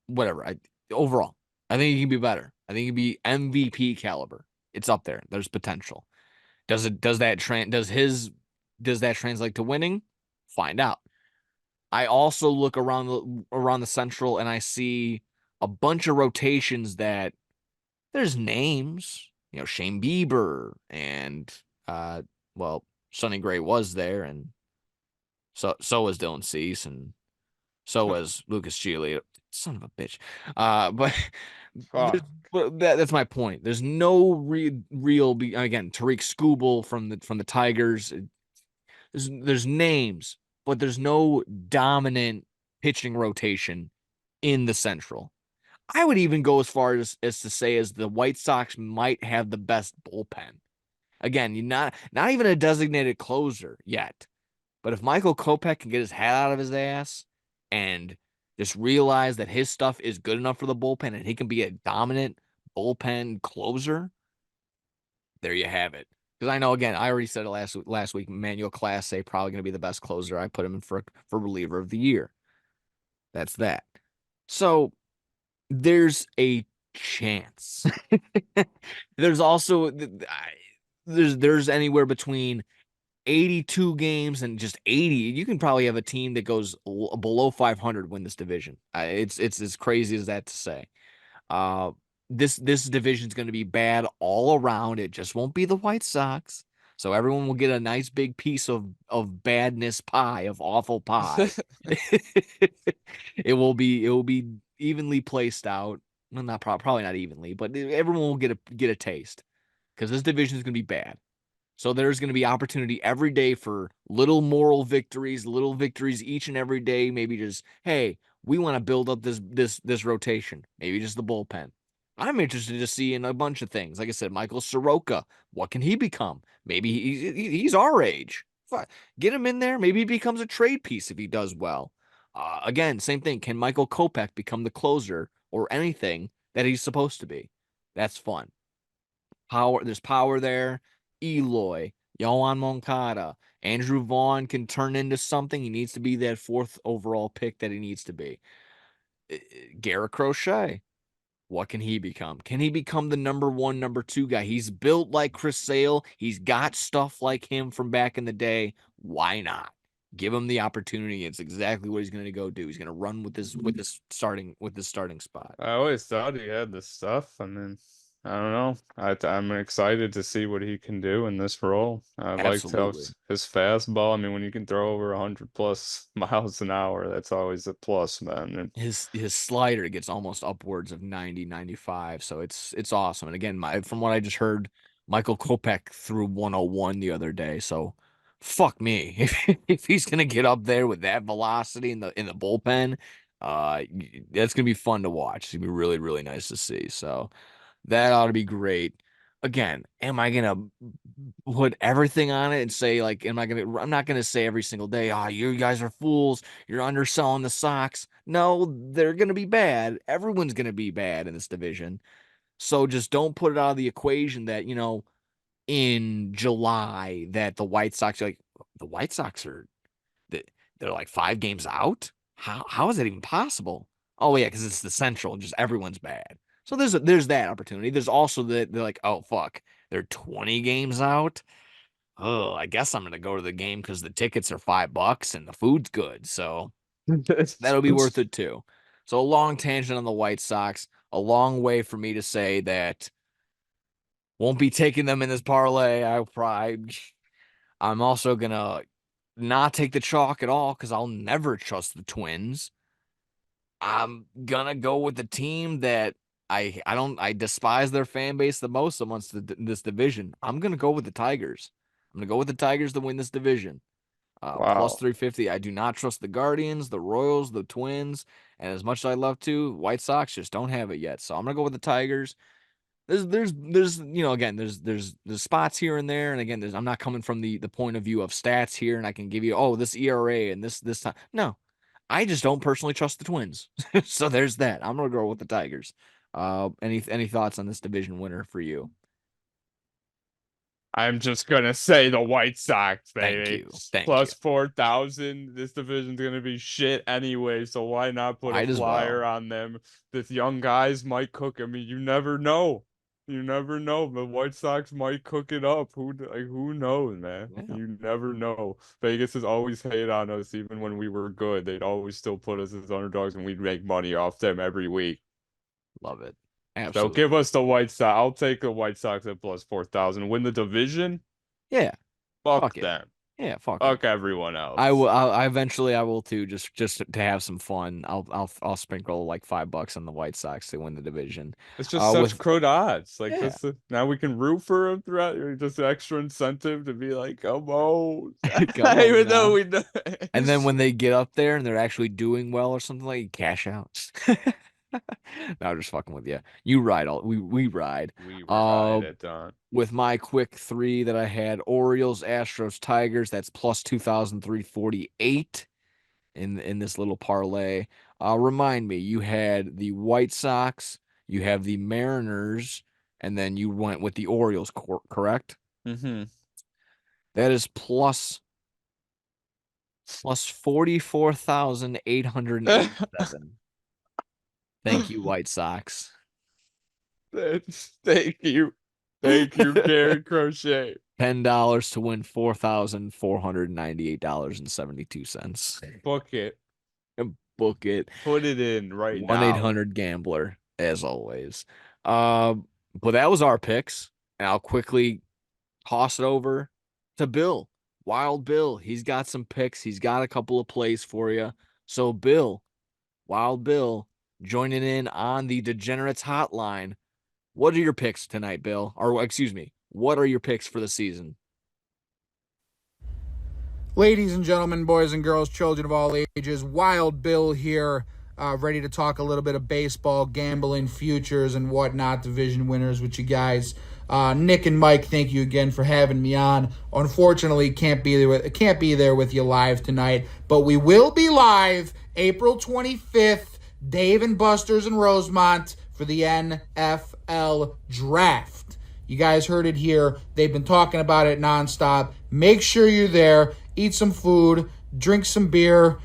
whatever. Overall, I think he can be better. I think he can be MVP caliber. It's up there. There's potential. Does that translate to winning? Find out. I also look around the Central and I see a bunch of rotations that there's names, Shane Bieber and uh well, Sonny Gray was there, and so was Dylan Cease, and so was Lucas Giolito. Son of a bitch. But there's, Fuck. that's my point. There's no real again, Tariq Skubal from the Tigers. There's names, but there's no dominant pitching rotation in the Central. I would even go as far as to say as the White Sox might have the best bullpen. Again, you're not even a designated closer yet. But if Michael Kopech can get his hat out of his ass and just realize that his stuff is good enough for the bullpen and he can be a dominant bullpen closer, there you have it. Because I know, again, I already said it last week. Manuel Clase probably going to be the best closer. I put him in for reliever of the year. That's that. So there's a chance. There's also there's anywhere between 82 games and just 80. You can probably have a team that goes below 500 win this division. It's as crazy as that to say. Uh, this division is going to be bad all around. It just won't be the White Sox. So everyone will get a nice big piece of badness pie, of awful pie. It will be evenly placed out. Well, not probably not evenly, but everyone will get a taste because this division is going to be bad. So there's going to be opportunity every day for little moral victories, little victories each and every day. Maybe just, hey, we want to build up this rotation. Maybe just the bullpen. I'm interested to see in a bunch of things. Like I said, Michael Soroka, what can he become? Maybe he's our age. Get him in there. Maybe he becomes a trade piece if he does well. Again, same thing. Can Michael Kopech become the closer or anything that he's supposed to be? That's fun. There's power there. Eloy, Yohan Moncada, Andrew Vaughn can turn into something. He needs to be that fourth overall pick that he needs to be. Garrett Crochet, what can he become? Can he become the number one, number two guy? He's built like Chris Sale. He's got stuff like him from back in the day. Why not? Give him the opportunity. It's exactly what he's going to go do. He's going to run with this starting spot. I always thought he had the stuff. I mean, I don't know. I'm excited to see what he can do in this role. I liked how Absolutely. his fastball. I mean, when you can throw over 100 plus miles an hour, that's always a plus, man. And His slider gets almost upwards of 90, 95. So it's awesome. And again, from what I just heard, Michael Kopech threw 101 the other day. So fuck me. If he's gonna get up there with that velocity in the bullpen, that's gonna be fun to watch. It's gonna be really, really nice to see. So that ought to be great. Again, am I gonna put everything on it and say like, I'm not gonna say every single day, you guys are fools, you're underselling the Sox. No, they're gonna be bad. Everyone's gonna be bad in this division. So just don't put it out of the equation that, in July that the White Sox they're like 5 games out. How is that even possible? Oh yeah, because it's the Central and just everyone's bad. So there's that opportunity. There's also they're like, oh fuck, they're 20 games out. Oh, I guess I'm gonna go to the game because the tickets are $5 and the food's good. So that'll be worth it too. So a long tangent on the White Sox, a long way for me to say that won't be taking them in this parlay. I'm also gonna not take the chalk at all because I'll never trust the Twins. I'm gonna go with the team that I despise their fan base the most amongst this division. I'm gonna go with the Tigers. I'm gonna go with the Tigers to win this division. Plus wow. 350. I do not trust the Guardians, the Royals, the Twins, and as much as I love to, White Sox just don't have it yet. So I'm gonna go with the Tigers. There's again there's spots here and there, and again I'm not coming from the point of view of stats here, and I can give you this ERA and this time. No, I just don't personally trust the Twins. So there's that. I'm gonna go with the Tigers. Any thoughts on this division winner for you? I'm just gonna say the White Sox, Thank baby. you. Thank you. Plus 4,000. This division's gonna be shit anyway, so why not put a Might as flyer well. on them? This young guys might cook. I mean, you never know. You never know. The White Sox might cook it up. Who knows, man? Yeah, You never know. Vegas has always hated on us, even when we were good. They'd always still put us as underdogs, and we'd make money off them every week. love it. So give Absolutely. us the White Sox. I'll take the White Sox at plus 4,000. Win the division. Yeah. Fuck Fuck it. them. Yeah. Fuck them. Fuck everyone I else. will. I eventually I will too. Just to have some fun. I'll sprinkle like $5 on the White Sox to win the division. It's just such With crud odds. Like yeah. this, now we can root for them throughout. Just extra incentive to be like, come on, Come on even though now. we know. And then when they get up there and they're actually doing well or something like cash out. No, I'm just fucking with you. You ride all we ride. We Uh ride it, Don. with my quick three that I had Orioles, Astros, Tigers, that's plus 2,348 in this little parlay. Remind me, you had the White Sox, you have the Mariners, and then you went with the Orioles, correct? Mm-hmm. That is plus 44,887. Thank you, White Sox. Thank you. Thank you, Gary Crochet. $10 to win $4,498.72. Book it. Book it. Put it in right now. 1-800 Gambler, as always. Uh, but that was our picks. And I'll quickly toss it over to Bill. Wild Bill. He's got some picks. He's got a couple of plays for you. So, Bill, Wild Bill, joining in on the Degenerates Hotline. What are your picks tonight, Bill? Or, excuse me, what are your picks for the season? Ladies and gentlemen, boys and girls, children of all ages, Wild Bill here, ready to talk a little bit of baseball, gambling, futures, and whatnot, division winners with you guys. Nick and Mike, thank you again for having me on. Unfortunately, can't be there with you live tonight, but we will be live April 25th, Dave and Buster's in Rosemont for the NFL Draft. You guys heard it here. They've been talking about it nonstop. Make sure you're there. Eat some food. Drink some beer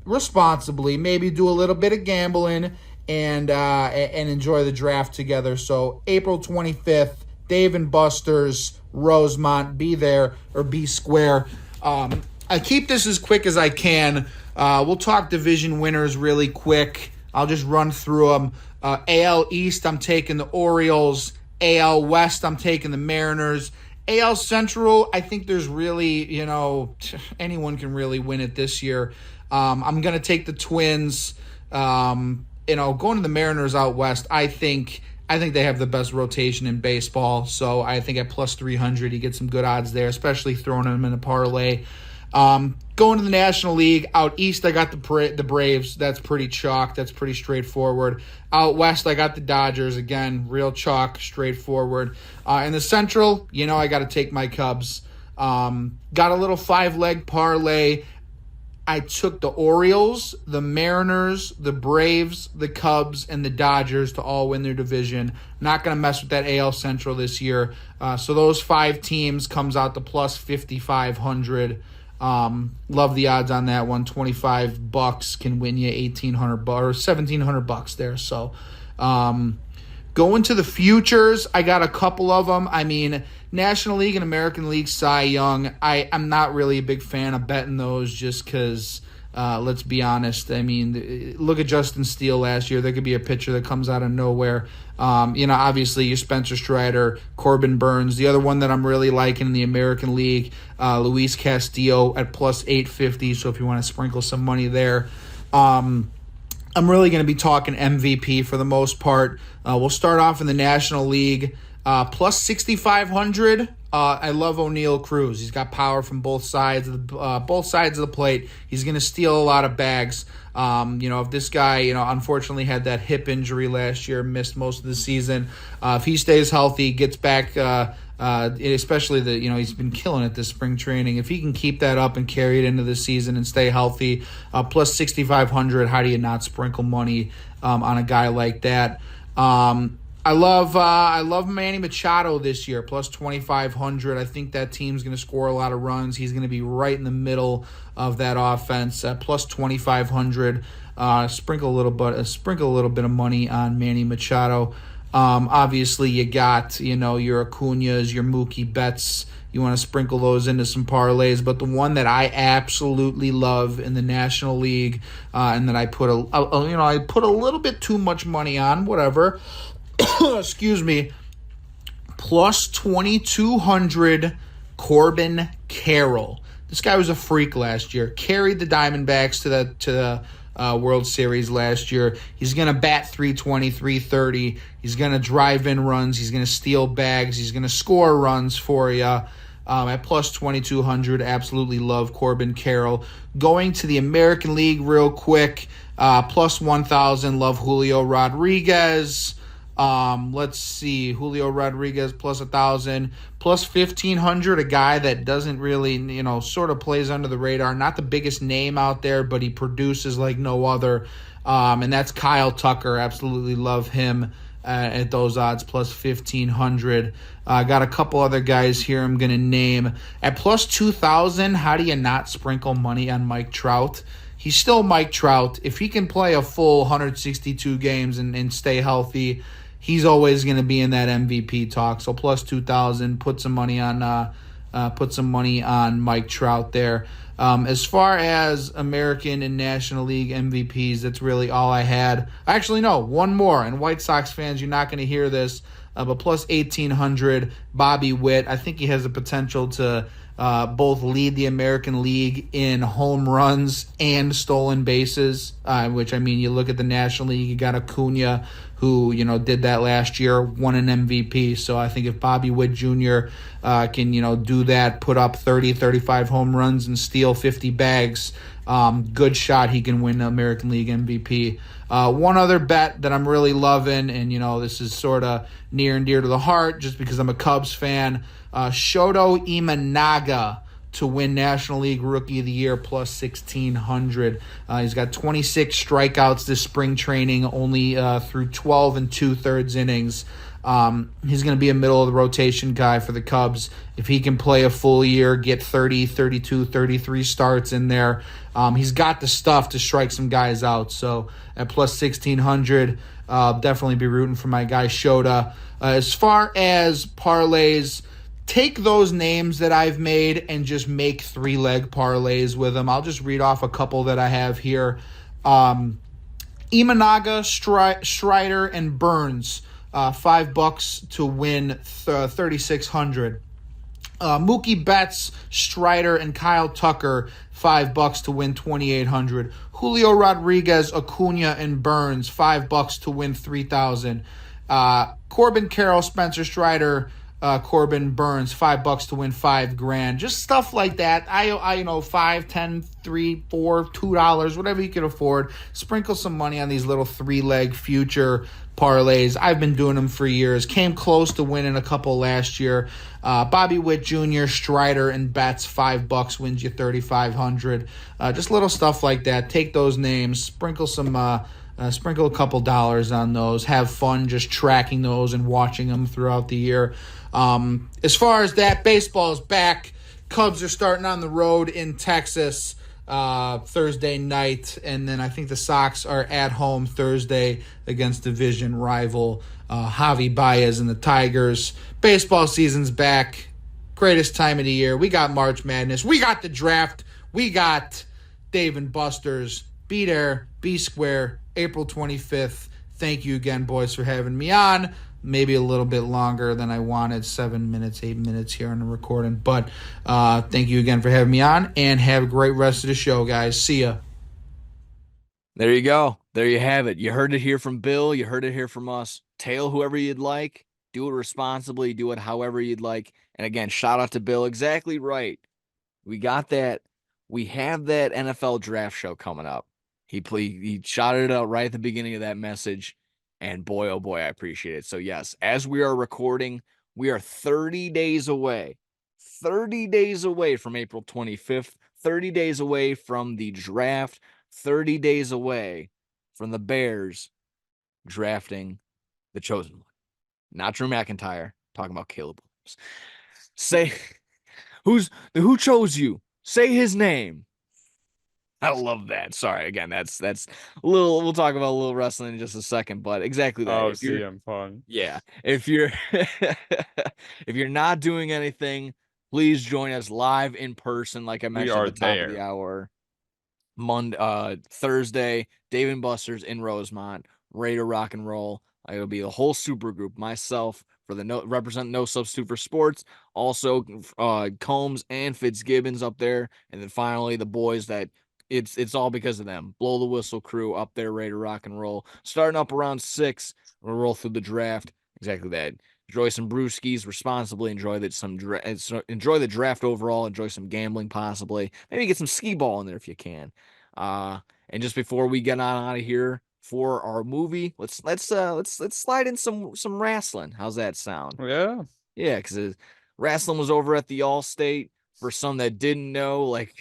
responsibly. Maybe do a little bit of gambling and enjoy the draft together. So April 25th, Dave and Buster's, Rosemont. Be there or be square. I keep this as quick as I can. We'll talk division winners really quick. I'll just run through them. AL East, I'm taking the Orioles. AL West, I'm taking the Mariners. AL Central, I think there's really, anyone can really win it this year. I'm going to take the Twins. Going to the Mariners out west, I think they have the best rotation in baseball. So I think at plus 300, you get some good odds there, especially throwing them in a parlay. Going to the National League, out east I got the Braves. That's pretty chalk. That's pretty straightforward. Out west I got the Dodgers. Again, real chalk, straightforward. In the Central, I got to take my Cubs. Got a little 5-leg parlay. I took the Orioles, the Mariners, the Braves, the Cubs, and the Dodgers to all win their division. Not going to mess with that AL Central this year. So those 5 teams comes out to plus 5,500. Love the odds on that one. $25 can win you $1,800 or $1,700 there. So, going to the futures, I got a couple of them. I mean, National League and American League Cy Young, I'm not really a big fan of betting those just because, let's be honest. I mean, look at Justin Steele last year. There could be a pitcher that comes out of nowhere. Obviously your Spencer Strider, Corbin Burns. The other one that I'm really liking in the American League, Luis Castillo at plus 850. So if you want to sprinkle some money there. I'm really going to be talking MVP for the most part. We'll start off in the National League. Plus 6,500. I love O'Neal Cruz. He's got power from both sides of the plate. He's going to steal a lot of bags. If this guy, unfortunately had that hip injury last year, missed most of the season. If he stays healthy, gets back, especially he's been killing it this spring training. If he can keep that up and carry it into the season and stay healthy, plus 6,500. How do you not sprinkle money on a guy like that? I love Manny Machado this year, plus 2,500. I think that team's going to score a lot of runs. He's going to be right in the middle of that offense at plus 2,500. Sprinkle a little bit of money on Manny Machado. Obviously, you got your Acuñas, your Mookie Betts. You want to sprinkle those into some parlays, but the one that I absolutely love in the National League, and that I put I put a little bit too much money on, whatever. Excuse me, plus 2,200, Corbin Carroll. This guy was a freak last year. Carried the Diamondbacks to the World Series last year. He's going to bat 320, 330. He's going to drive in runs. He's going to steal bags. He's going to score runs for you. At plus 2,200, absolutely love Corbin Carroll. Going to the American League real quick, plus 1,000, love Julio Rodriguez. Let's see, Julio Rodriguez plus 1,000, plus 1,500, a guy that doesn't really, sort of plays under the radar. Not the biggest name out there, but he produces like no other. And that's Kyle Tucker. Absolutely love him at those odds, plus 1,500. Got a couple other guys here I'm going to name. At plus 2,000, how do you not sprinkle money on Mike Trout? He's still Mike Trout. If he can play a full 162 games and stay healthy, he's always going to be in that MVP talk. So plus 2,000, put some money on Mike Trout there. As far as American and National League MVPs, that's really all I had. Actually, no, one more. And White Sox fans, you're not going to hear this, but plus 1,800, Bobby Witt. I think he has the potential to both lead the American League in home runs and stolen bases, which, I mean, you look at the National League, you got Acuña, who, did that last year, won an MVP. So I think if Bobby Witt Jr. Can, do that, put up 30, 35 home runs and steal 50 bags, good shot he can win the American League MVP. One other bet that I'm really loving, and, this is sort of near and dear to the heart just because I'm a Cubs fan, Shoto Imanaga to win National League Rookie of the Year, plus 1,600. He's got 26 strikeouts this spring training, only through 12 and 2/3 innings. He's going to be a middle-of-the-rotation guy for the Cubs. If he can play a full year, get 30, 32, 33 starts in there, he's got the stuff to strike some guys out. So at plus 1,600, definitely be rooting for my guy Shota. As far as parlays, take those names that I've made and just make 3-leg parlays with them. I'll just read off a couple that I have here. Imanaga, Strider, and Burns, $5 to win 3,600. Mookie Betts, Strider, and Kyle Tucker, $5 to win 2,800. Julio Rodriguez, Acuña, and Burns, $5 to win 3,000. Corbin Carroll, Spencer Strider, Corbin Burns, $5 to win $5,000. Just stuff like that. I $5, $10, $3, $4, $2, whatever you can afford. Sprinkle some money on these little 3-leg future parlays. I've been doing them for years. Came close to winning a couple last year. Bobby Witt Jr., Strider, and Betts, $5 wins you 3,500. Just little stuff like that. Take those names, sprinkle a couple dollars on those. Have fun just tracking those and watching them throughout the year. As far as that, baseball is back. Cubs are starting on the road in Texas Thursday night, and then I think the Sox are at home Thursday against division rival Javi Baez and the Tigers. Baseball season's back. Greatest time of the year. We got March Madness. We got the draft. We got Dave & Buster's. Be there. Be square. April 25th. Thank you again, boys, for having me on. Maybe a little bit longer than I wanted, 7 minutes, 8 minutes here on the recording. But thank you again for having me on, and have a great rest of the show, guys. See ya. There you go. There you have it. You heard it here from Bill. You heard it here from us. Tail whoever you'd like. Do it responsibly. Do it however you'd like. And again, shout out to Bill. Exactly right. We got that. We have that NFL draft show coming up. He shouted it out right at the beginning of that message. And boy, oh boy, I appreciate it. So yes, as we are recording, we are 30 days away. 30 days away from April 25th. 30 days away from the draft. 30 days away from the Bears drafting the chosen one. not Drew McIntyre. Talking about Caleb Williams. Say who chose you? Say his name. I love that. Sorry, again, that's a little. We'll talk about a little wrestling in just a second, but exactly that. Oh, If you're, CM Punk. yeah, if you're, if you're not doing anything, please join us live in person, like I We mentioned are at the top of the there. hour. Thursday, Dave and Buster's in Rosemont, ready to rock and roll. It'll be the whole super group, myself for the represent No Substitute for Sports, also Combs and Fitzgibbons up there, and then finally the boys that it's all because of them. Blow the Whistle crew up there, ready to rock and roll. Starting up around 6, we'll roll through the draft. Exactly that. Enjoy some brewskis responsibly. Enjoy enjoy the draft overall. Enjoy some gambling possibly. Maybe get some skee ball in there if you can. Uh, and just before we get on out of here for our movie, let's slide in some wrestling. How's that sound? Yeah. Yeah, because wrestling was over at the Allstate. For some that didn't know, like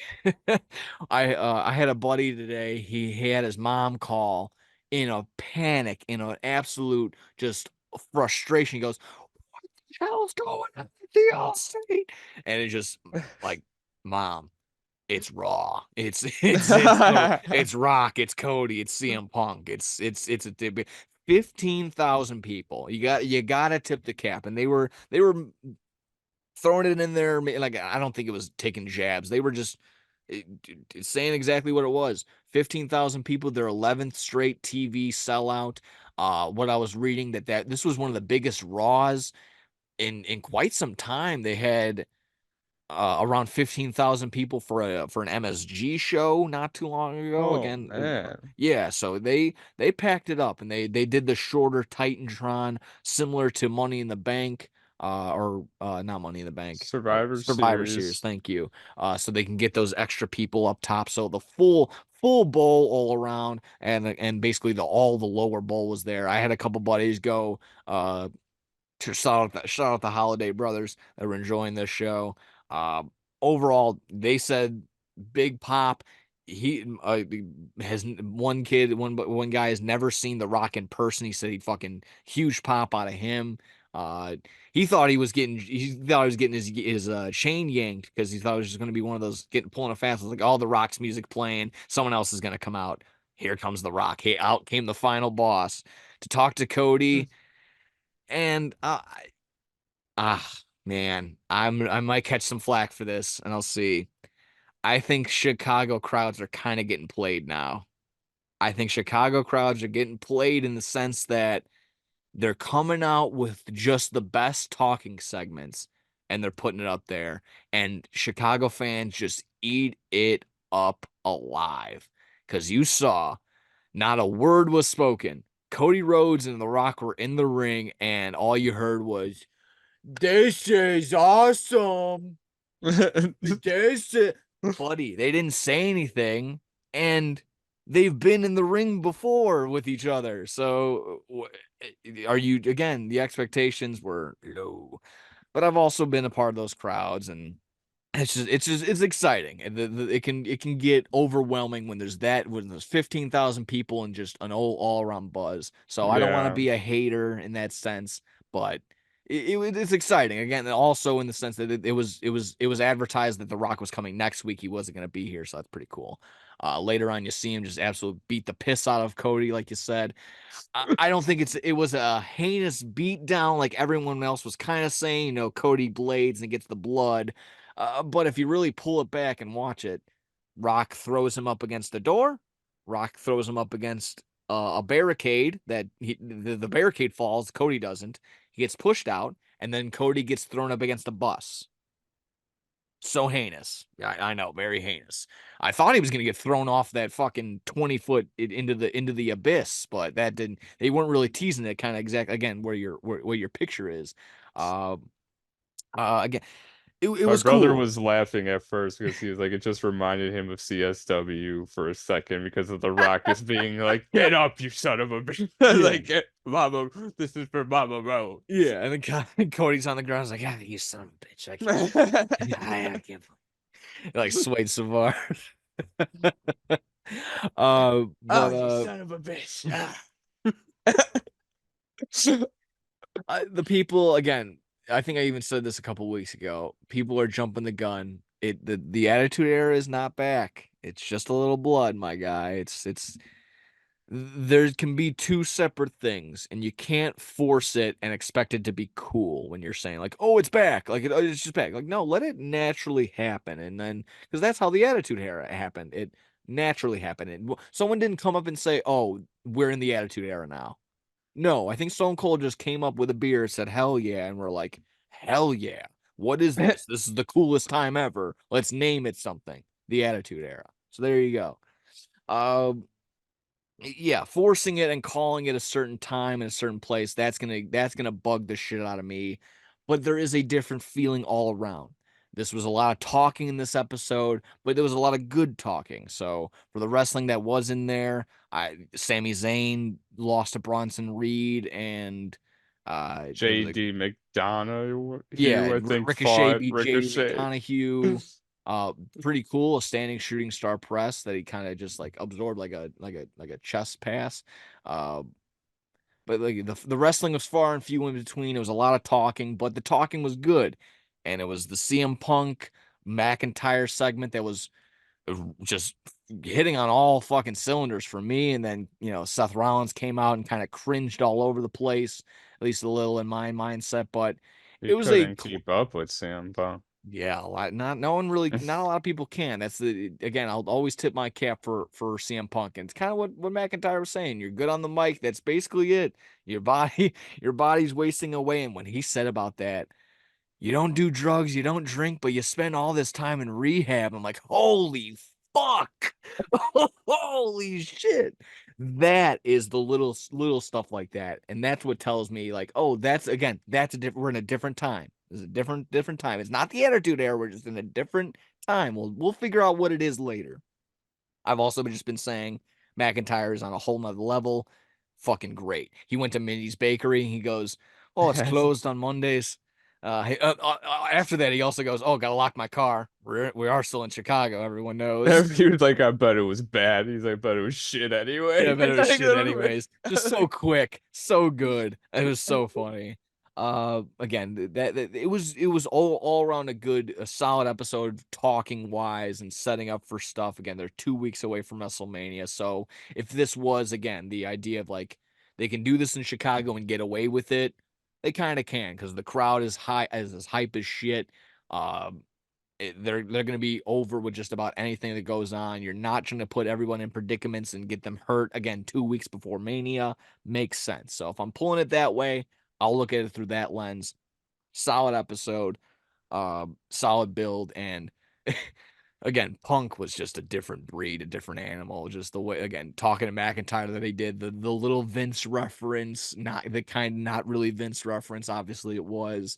I had a buddy today. He had his mom call in a panic, in an absolute just frustration. He goes, "What the hell's going on at the Allstate?" And it just like, Mom, it's Raw. It's Rock. It's Cody. It's CM Punk. It's a 15,000 people. You got to tip the cap, and they were throwing it in there. Like, I don't think it was taking jabs. They were just saying exactly what it was. 15,000 people. Their 11th straight TV sellout. What I was reading that this was one of the biggest Raws in quite some time. They had around 15,000 people for an MSG show not too long ago. Oh Again, man. yeah, so they packed it up, and they did the shorter Titantron similar to Money in the Bank, or not Money in the Bank, Survivor Survivor Series. Series. Thank you. So they can get those extra people up top. So the full bowl all around, and basically all the lower bowl was there. I had a couple buddies go to shout out the Holiday Brothers that were enjoying this show. Overall, they said Big Pop. He has one guy has never seen The Rock in person. He said he fucking huge pop out of him. Uh, he thought he was getting his chain yanked because he thought it was just going to be one of those pulling a fast. It was like, all The Rock's music playing, someone else is going to come out. Here comes The Rock. Hey, out came the final boss to talk to Cody. And man, I might catch some flack for this, and I'll see. I think Chicago crowds are kind of getting played now. I think Chicago crowds are getting played in the sense that they're coming out with just the best talking segments and they're putting it up there. And Chicago fans just eat it up alive. Because you saw not a word was spoken. Cody Rhodes and The Rock were in the ring, and all you heard was, "This is awesome. This is..." Buddy, they didn't say anything, and they've been in the ring before with each other. So, are you, again, the expectations were low. But I've also been a part of those crowds, and it's exciting. And it can get overwhelming when there's 15,000 people and just an all around buzz. So I don't want to Yeah. be a hater in that sense, but it's exciting again. Also in the sense that it was advertised that The Rock was coming next week. He wasn't going to be here, so that's pretty cool. Later on, you see him just absolutely beat the piss out of Cody, like you said. I don't think it was a heinous beatdown like everyone else was kind of saying. Cody blades and gets the blood. But if you really pull it back and watch it, Rock throws him up against the door. Rock throws him up against a barricade that the barricade falls. Cody doesn't. He gets pushed out, and then Cody gets thrown up against a bus. So heinous. I know, very heinous. I thought he was gonna get thrown off that fucking 20 foot into the abyss, but that didn't. They weren't really teasing it, kind of exact again where your picture is. Uh, again, it My was brother cool. was laughing at first because he was like, it just reminded him of CSW for a second because of The Rock just being like, "Get up, you son of a bitch!" Yeah, Like, Mama, this is for Mama Road. yeah. And then Cody's on the ground. He's like, "Ah, you son of a bitch! I can't." Like Swayed Savard. Oh, But you son of a bitch. The people again. I think I even said this a couple weeks ago. People are jumping the gun. The Attitude Era is not back. It's just a little blood, my guy. It's there can be two separate things, and you can't force it and expect it to be cool when you're saying like, "Oh, it's back." Like it's just back. Like no, let it naturally happen, and then because that's how the Attitude Era happened. It naturally happened. Someone didn't come up and say, "Oh, we're in the Attitude Era now." No, I think Stone Cold just came up with a beer, said hell yeah, and we're like, hell yeah. What is this? This is the coolest time ever. Let's name it something. The Attitude Era. So there you go. Um yeah, forcing it and calling it a certain time in a certain place, that's gonna bug the shit out of me. But there is a different feeling all around. This was a lot of talking in this episode, but there was a lot of good talking. So for the wrestling that was in there, Sami Zayn lost to Bronson Reed, and there was JD McDonough, yeah, Hugh, I think, Ricochet fought beat JD Ricochet. McConaughey. Pretty cool. A standing shooting star press that he kind of just like absorbed like a chest pass. Uh, but like the wrestling was far and few in between. It was a lot of talking, but the talking was good, and it was the CM Punk McIntyre segment that was just hitting on all fucking cylinders for me. And then Seth Rollins came out and kind of cringed all over the place, at least a little in my mindset. But He it was a couldn't keep up with Sam Punk. yeah, a lot. Not no one really. Not a lot of people can. That's the again. I'll always tip my cap for CM Punk, and it's kind of what McIntyre was saying. You're good on the mic. That's basically it. Your body, your body's wasting away. And when he said about that, you don't do drugs, you don't drink, but you spend all this time in rehab. I'm like, holy fuck, holy shit. That is the little stuff like that, and that's what tells me like, oh, that's a different. We're in a different time. It's a different time. It's not the Attitude Era. We're just in a different time. We'll figure out what it is later. I've also just been saying McIntyre is on a whole nother level. Fucking great. He went to Minnie's Bakery. He goes, "Oh, it's closed on Mondays." After that, he also goes, "Oh, gotta lock my car. We are still in Chicago. Everyone knows." He was like, I bet it was bad. He's like, but it was shit Yeah, I anyway. bet it was shit anyways. Just so quick, so good. It was so funny. Again, that it was all around a solid episode, talking wise and setting up for stuff. Again, they're 2 weeks away from WrestleMania, so if this was again the idea of like they can do this in Chicago and get away with it, they kind of can because the crowd is high as hype as shit. Um, they're going to be over with just about anything that goes on. You're not trying to put everyone in predicaments and get them hurt again 2 weeks before Mania. Makes sense. So if I'm pulling it that way, I'll look at it through that lens. Solid episode, solid build, and again, Punk was just a different breed, a different animal. Just the way, again, talking to McIntyre that he did, the little Vince reference, not really Vince reference. Obviously, it was.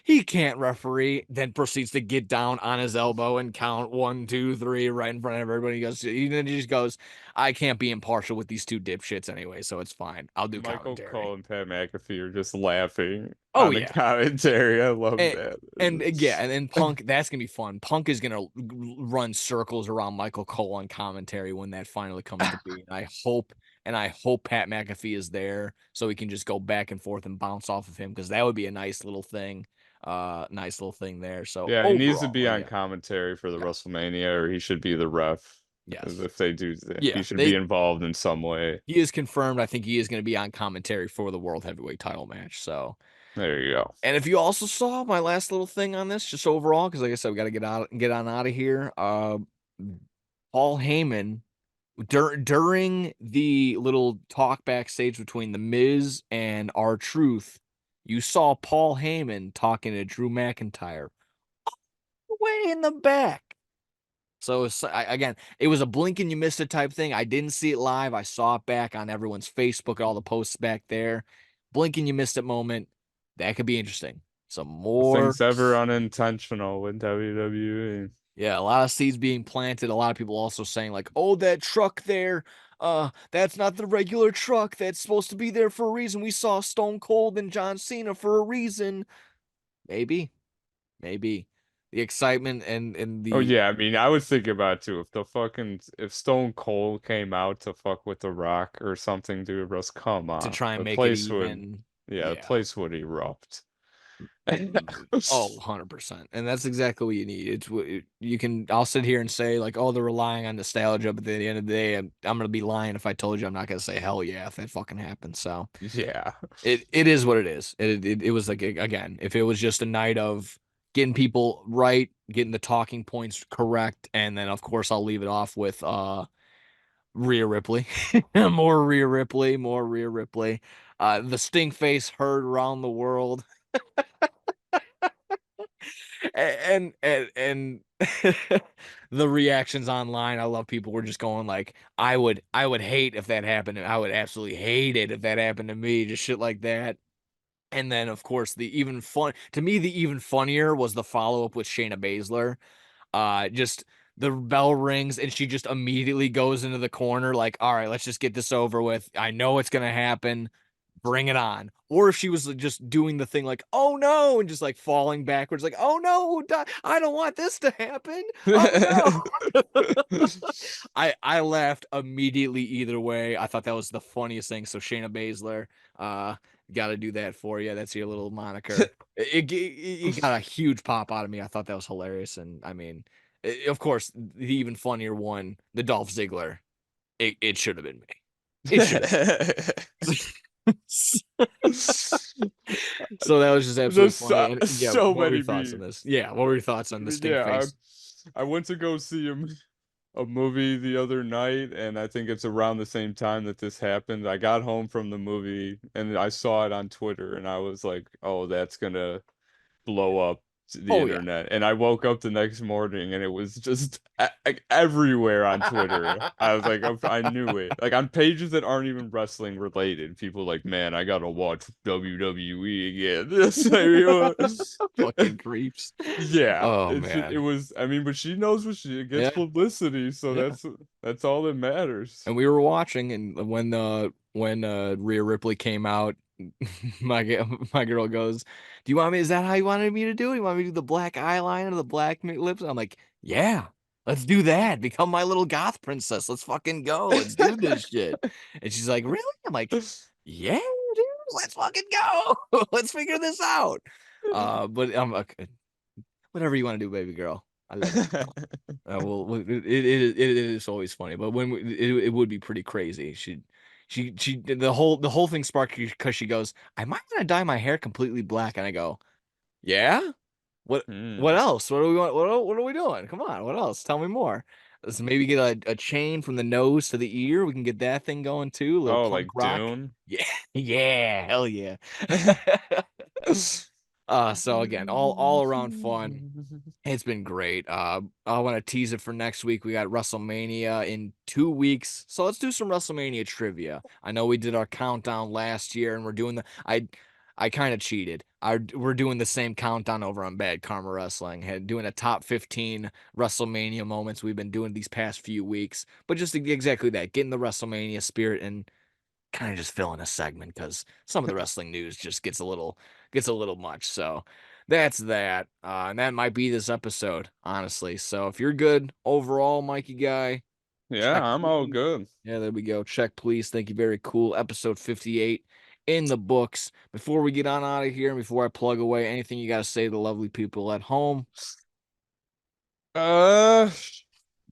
He can't referee, then proceeds to get down on his elbow and count 1, 2, 3 right in front of everybody. He just goes, I can't be impartial with these two dipshits anyway, so it's fine. I'll do Michael commentary. Cole and Pat McAfee are just laughing Oh on the yeah. commentary. I love And, that. yeah, and then Punk, that's gonna be fun. Punk is gonna run circles around Michael Cole on commentary when that finally comes to be. And I hope Pat McAfee is there so he can just go back and forth and bounce off of him because that would be a nice little thing. Nice little thing there. So Yeah, he needs to be overall, on yeah, commentary for the yeah, WrestleMania, or he should be the ref. yes, If they do, he yeah. should be involved in some way. He is confirmed. I think he is going to be on commentary for the World Heavyweight Title match. So There you go. and if you also saw my last little thing on this, just overall, because like I said, we got to get on out of here. Paul Heyman during the little talk backstage between the Miz and R-Truth, you saw Paul Heyman talking to Drew McIntyre way in the back. So again, it was a blink and you missed it type thing. I didn't see it live. I saw it back on everyone's Facebook, all the posts back there. Blink and you missed it moment. That could be interesting. Some more, Nothing's ever unintentional with WWE. yeah, a lot of seeds being planted. A lot of people also saying like, "Oh, that truck there, that's not the regular truck. That's supposed to be there for a reason. We saw Stone Cold and John Cena for a reason." Maybe, maybe the excitement and Oh the yeah, I mean, I was thinking about it too. If Stone Cold came out to fuck with The Rock or something, dude, Russ, come to on, try and the make it place would, even. Yeah, the Yeah. place would erupt. Oh, 100%. And that's exactly what you need. You can, I'll sit here and say like, oh, they're relying on nostalgia, but at the end of the day, I'm going to be lying if I told you I'm not going to say hell yeah if that fucking happens. So Yeah. it is what it is. It was like, again, if it was just a night of getting people right, getting the talking points correct, and then of course I'll leave it off with Rhea Ripley. More Rhea Ripley, more Rhea Ripley. The stink face heard around the world. And the reactions online, I love people were just going like, I would hate if that happened. I would absolutely hate it if that happened to me. Just shit like that. And then of course the even funnier was the follow up with Shayna Baszler. Just the bell rings and she just immediately goes into the corner like, all right, let's just get this over with. I know it's gonna happen. Bring it on. Or if she was just doing the thing like, oh no, and just like falling backwards, like, oh no, I don't want this to happen. Oh no. I laughed immediately either way. I thought that was the funniest thing. So Shayna Baszler, uh, got to do that for you. That's your little moniker. It got a huge pop out of me. I thought that was hilarious. And I mean, of course, the even funnier one, the Dolph Ziggler. It should have been me. It should have. So that was just absolutely There's funny. And yeah, so what were many your thoughts on memes. this? Yeah, what were your thoughts I on the mean, stink yeah, face? I went to go see a movie the other night, and I think it's around the same time that this happened. I got home from the movie and I saw it on Twitter, and I was like, "Oh, that's gonna blow up the Oh yeah. internet." And I woke up the next morning and it was just everywhere on Twitter. I was like, I knew it. Like on pages that aren't even wrestling related, people like, man, I gotta watch WWE again. It's Fucking like, creeps. yeah, Oh it man. was. I mean, but she knows what she gets Yeah. publicity, so Yeah. that's all that matters. And we were watching, and when Rhea Ripley came out, my girl goes, "Do you want me? Is that how you wanted me to do it? You want me to do the black eyeliner, the black lips?" I'm like, "Yeah, let's do that. Become my little goth princess. Let's fucking go. Let's do this shit." And she's like, "Really?" I'm like, "Yeah, dude. Let's fucking go. Let's figure this out." But I'm like, whatever you want to do, baby girl. I love you. Well, it is always funny, but it would be pretty crazy. She the whole thing sparked because she goes, "I might want to dye my hair completely black," and I go, "Yeah, what Hmm. else? What do we want? What are we doing? Come on, what else? Tell me more. Let's maybe get a chain from the nose to the ear. We can get that thing going too. A little Oh, punk like rock. Dune. Yeah, yeah, hell yeah." So again, all around fun. It's been great. I want to tease it for next week. We got WrestleMania in 2 weeks, so let's do some WrestleMania trivia. I know we did our countdown last year, and we're doing I kind of cheated. We're doing the same countdown over on Bad Karma Wrestling, doing a top 15 WrestleMania moments we've been doing these past few weeks, but just exactly that, getting the WrestleMania spirit and kind of just filling a segment because some of the wrestling news just gets a little much. So that's that. And that might be this episode, honestly. So if you're good overall, Mikey guy, Yeah, check I'm all please. good. Yeah, there we go. Check please. Thank you. Very cool. Episode 58 in the books. Before we get on out of here and before I plug away, anything you got to say to the lovely people at home? Uh,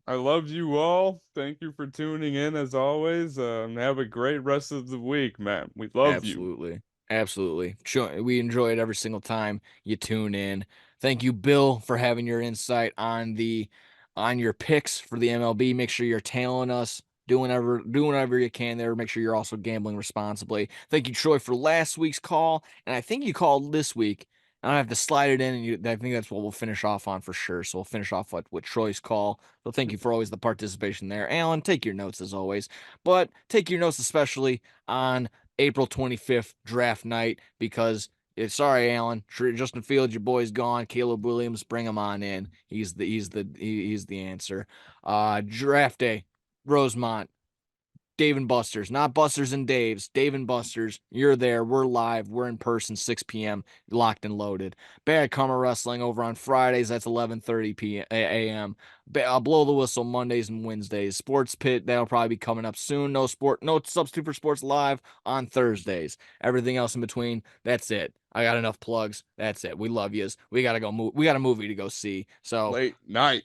I love you all. Thank you for tuning in as always. Have a great rest of the week, man. We love you. Absolutely. Absolutely. Sure. We enjoy it every single time you tune in. Thank you, Bill, for having your insight on your picks for the MLB. Make sure you're tailing us, doing whatever you can there. Make sure you're also gambling responsibly. Thank you, Troy, for last week's call. And I think you called this week. I have to slide it in, and I think that's what we'll finish off on for sure. So we'll finish off with Troy's call. So thank you for always the participation there. Alan, take your notes as always, but take your notes especially on April 25th draft night because sorry, Alan, Justin Fields, your boy's gone. Caleb Williams, bring him on in. He's the answer. Draft day, Rosemont. Dave and Buster's, not Buster's and Dave's. Dave and Buster's. You're there. We're live. We're in person, 6 p.m. Locked and loaded. Bad Karma Wrestling over on Fridays. That's 11:30 p.m. a.m. Blow the Whistle Mondays and Wednesdays. Sports Pit, that'll probably be coming up soon. No substitute for sports live on Thursdays. Everything else in between, that's it. I got enough plugs. That's it. We love yous. We gotta go move. We got a movie to go see. So Late night.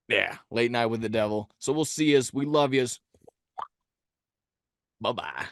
yeah, late night with the devil. So we'll see yous. We love yous. Bye-bye.